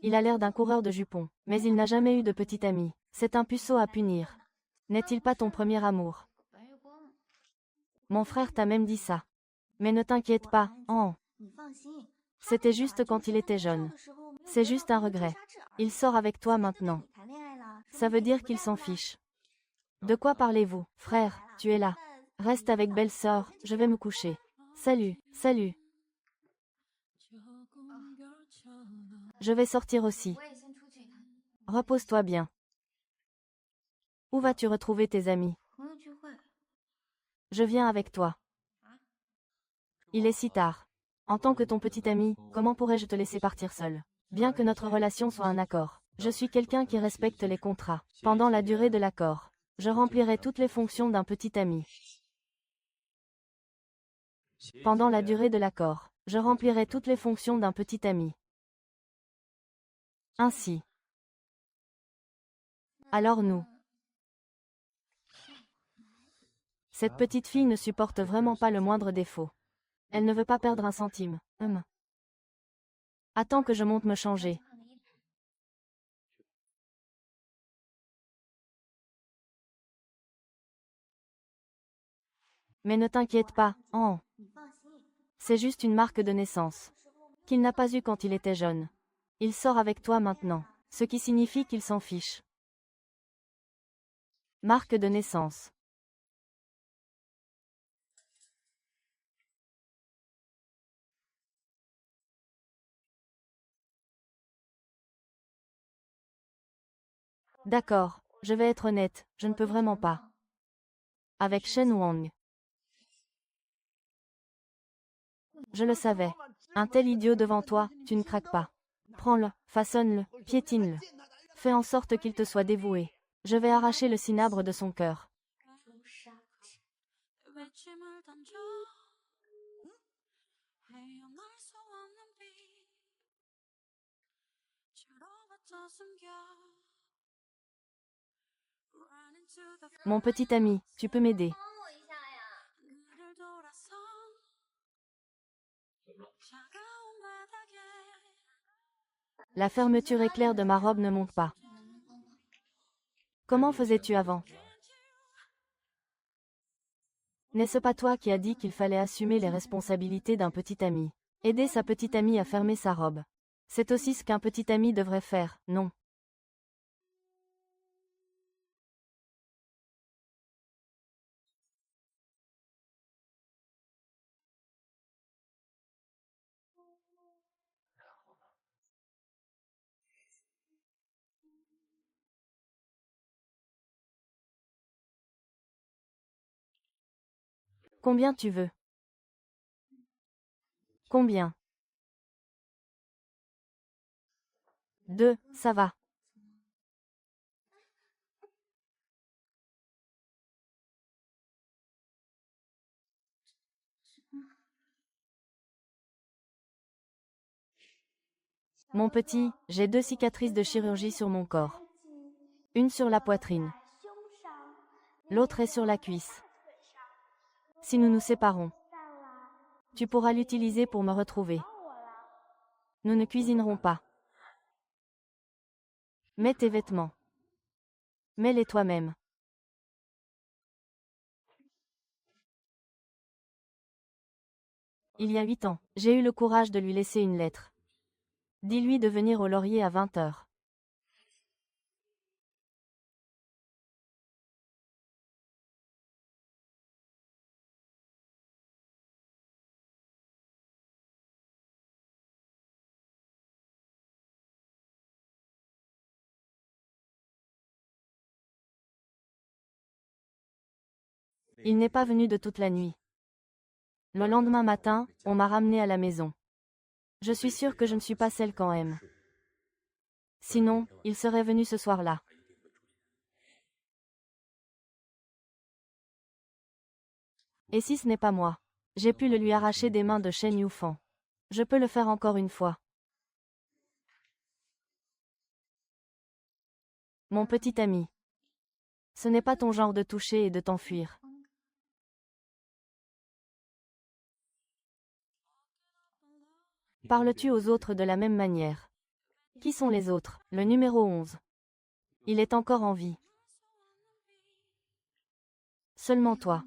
Il a l'air d'un coureur de jupons, mais il n'a jamais eu de petite amie. C'est un puceau à punir. N'est-il pas ton premier amour? Mon frère t'a même dit ça. Mais ne t'inquiète pas, An. C'était juste quand il était jeune. C'est juste un regret. Il sort avec toi maintenant. Ça veut dire qu'il s'en fiche. De quoi parlez-vous? Frère, tu es là. Reste avec belle-sœur, je vais me coucher. Salut, salut. Je vais sortir aussi. Repose-toi bien. Où vas-tu retrouver tes amis? Je viens avec toi. Il est si tard. En tant que ton petit ami, comment pourrais-je te laisser partir seul? Bien que notre relation soit un accord. Je suis quelqu'un qui respecte les contrats. Pendant la durée de l'accord, je remplirai toutes les fonctions d'un petit ami. Pendant la durée de l'accord, je remplirai toutes les fonctions d'un petit ami. Ainsi. Alors nous Cette petite fille ne supporte vraiment pas le moindre défaut. Elle ne veut pas perdre un centime. Attends que je monte me changer. Mais ne t'inquiète pas, oh. C'est juste une marque de naissance. Qu'il n'a pas eu quand il était jeune. Il sort avec toi maintenant, ce qui signifie qu'il s'en fiche. Marque de naissance. D'accord, je vais être honnête, je ne peux vraiment pas. Avec Shen Wang. Je le savais. Un tel idiot devant toi, tu ne craques pas. Prends-le, façonne-le, piétine-le. Fais en sorte qu'il te soit dévoué. Je vais arracher le cinabre de son cœur. Mon petit ami, tu peux m'aider. La fermeture éclair de ma robe ne monte pas. Comment faisais-tu avant? N'est-ce pas toi qui as dit qu'il fallait assumer les responsabilités d'un petit ami? Aider sa petite amie à fermer sa robe. C'est aussi ce qu'un petit ami devrait faire, non? Combien tu veux? Combien? 2, ça va. Mon petit, j'ai 2 cicatrices de chirurgie sur mon corps. Une sur la poitrine. L'autre est sur la cuisse. Si nous nous séparons, tu pourras l'utiliser pour me retrouver. Nous ne cuisinerons pas. Mets tes vêtements. Mets-les toi-même. Il y a 8 ans, j'ai eu le courage de lui laisser une lettre. Dis-lui de venir au Laurier à 20 heures. Il n'est pas venu de toute la nuit. Le lendemain matin, on m'a ramené à la maison. Je suis sûre que je ne suis pas celle qu'on aime. Sinon, il serait venu ce soir-là. Et si ce n'est pas moi? J'ai pu le lui arracher des mains de Shen Yufan. Je peux le faire encore une fois. Mon petit ami. Ce n'est pas ton genre de toucher et de t'enfuir. Parles-tu aux autres de la même manière? Qui sont les autres? Le numéro 11. Il est encore en vie. Seulement toi.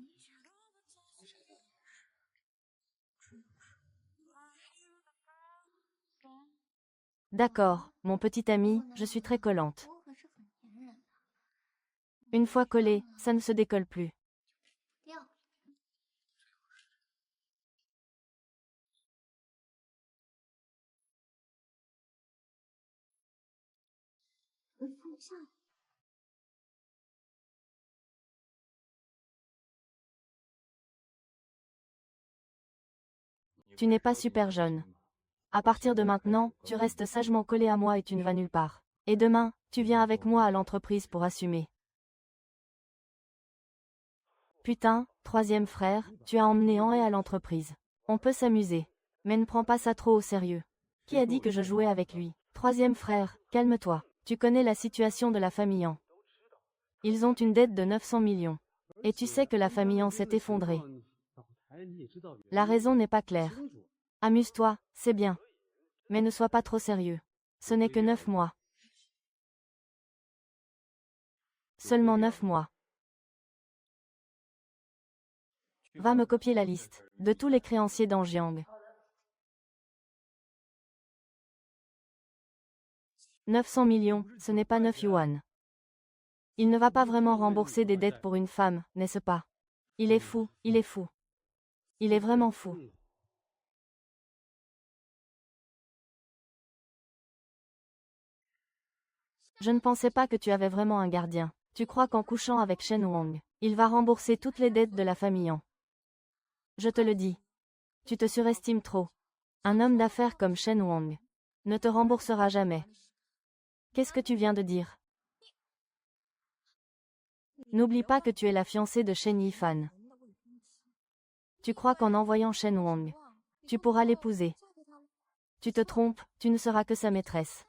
D'accord, mon petit ami, je suis très collante. Une fois collée, ça ne se décolle plus. Tu n'es pas super jeune. À partir de maintenant, tu restes sagement collé à moi et tu ne vas nulle part. Et demain, tu viens avec moi à l'entreprise pour assumer. Putain, troisième frère, tu as emmené Henri à l'entreprise. On peut s'amuser. Mais ne prends pas ça trop au sérieux. Qui a dit que je jouais avec lui? Troisième frère, calme-toi. Tu connais la situation de la famille An. Ils ont une dette de 900 millions. Et tu sais que la famille en s'est effondrée. La raison n'est pas claire. Amuse-toi, c'est bien. Mais ne sois pas trop sérieux. Ce n'est que 9 mois. Seulement 9 mois. Va me copier la liste de tous les créanciers d'Anjiang. 900 millions, ce n'est pas 9 yuan. Il ne va pas vraiment rembourser des dettes pour une femme, n'est-ce pas? Il est fou, il est fou. Il est vraiment fou. Je ne pensais pas que tu avais vraiment un gardien. Tu crois qu'en couchant avec Shen Wang, il va rembourser toutes les dettes de la famille An. Je te le dis. Tu te surestimes trop. Un homme d'affaires comme Shen Wang ne te remboursera jamais. Qu'est-ce que tu viens de dire? N'oublie pas que tu es la fiancée de Shen Yifan. Tu crois qu'en envoyant Shen Wang, tu pourras l'épouser. Tu te trompes, tu ne seras que sa maîtresse.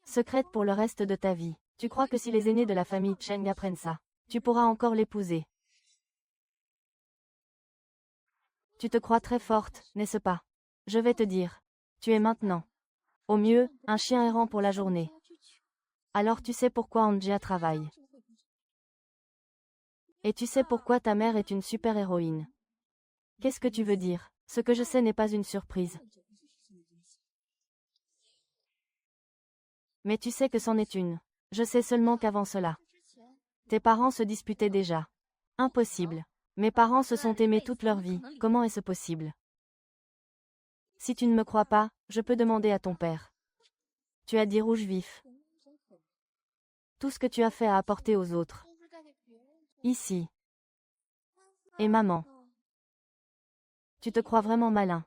Secrète pour le reste de ta vie. Tu crois que si les aînés de la famille Cheng apprennent ça, tu pourras encore l'épouser. Tu te crois très forte, n'est-ce pas? Je vais te dire. Tu es maintenant. Au mieux, un chien errant pour la journée. Alors tu sais pourquoi Anjia travaille. Et tu sais pourquoi ta mère est une super-héroïne. Qu'est-ce que tu veux dire? Ce que je sais n'est pas une surprise. Mais tu sais que c'en est une. Je sais seulement qu'avant cela, tes parents se disputaient déjà. Impossible. Mes parents se sont aimés toute leur vie, comment est-ce possible? Si tu ne me crois pas, je peux demander à ton père. Tu as dit rouge vif. Tout ce que tu as fait à apporter aux autres. Ici. Et maman. Tu te crois vraiment malin.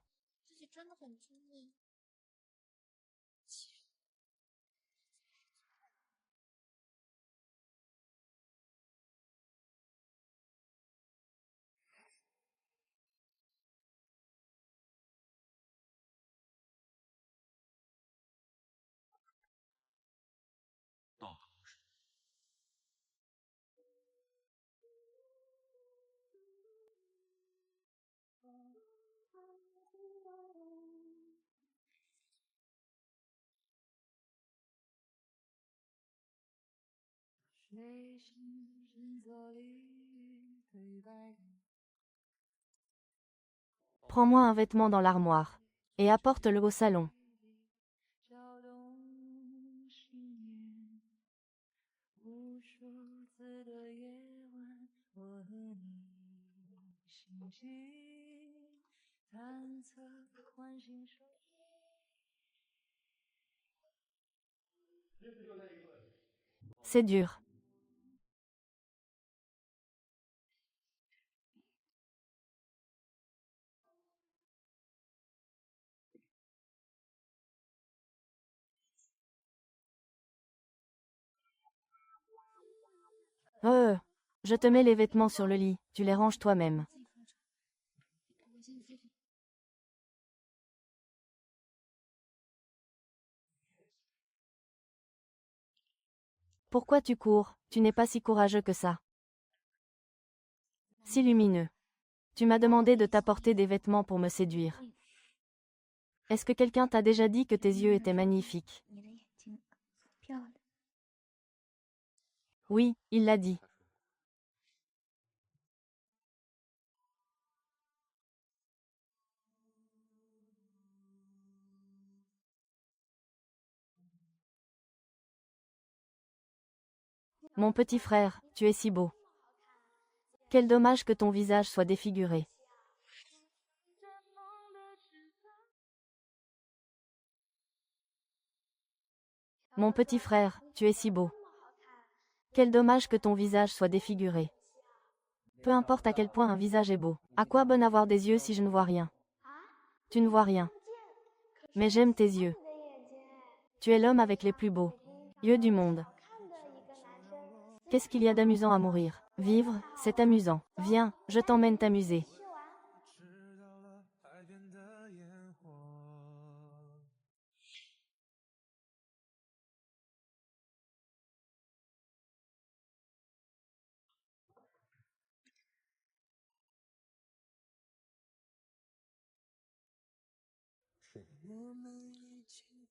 Prends-moi un vêtement dans l'armoire. Et apporte-le au salon. C'est dur. Je te mets les vêtements sur le lit, tu les ranges toi-même. Pourquoi tu cours? Tu n'es pas si courageux que ça. Si lumineux. Tu m'as demandé de t'apporter des vêtements pour me séduire. Est-ce que quelqu'un t'a déjà dit que tes yeux étaient magnifiques? Oui, il l'a dit. Mon petit frère, tu es si beau. Quel dommage que ton visage soit défiguré. Mon petit frère, tu es si beau. Quel dommage que ton visage soit défiguré. Peu importe à quel point un visage est beau. À quoi bon avoir des yeux si je ne vois rien? Tu ne vois rien. Mais j'aime tes yeux. Tu es l'homme avec les plus beaux yeux du monde. Qu'est-ce qu'il y a d'amusant à mourir? Vivre, c'est amusant. Viens, je t'emmène t'amuser. 我们一起。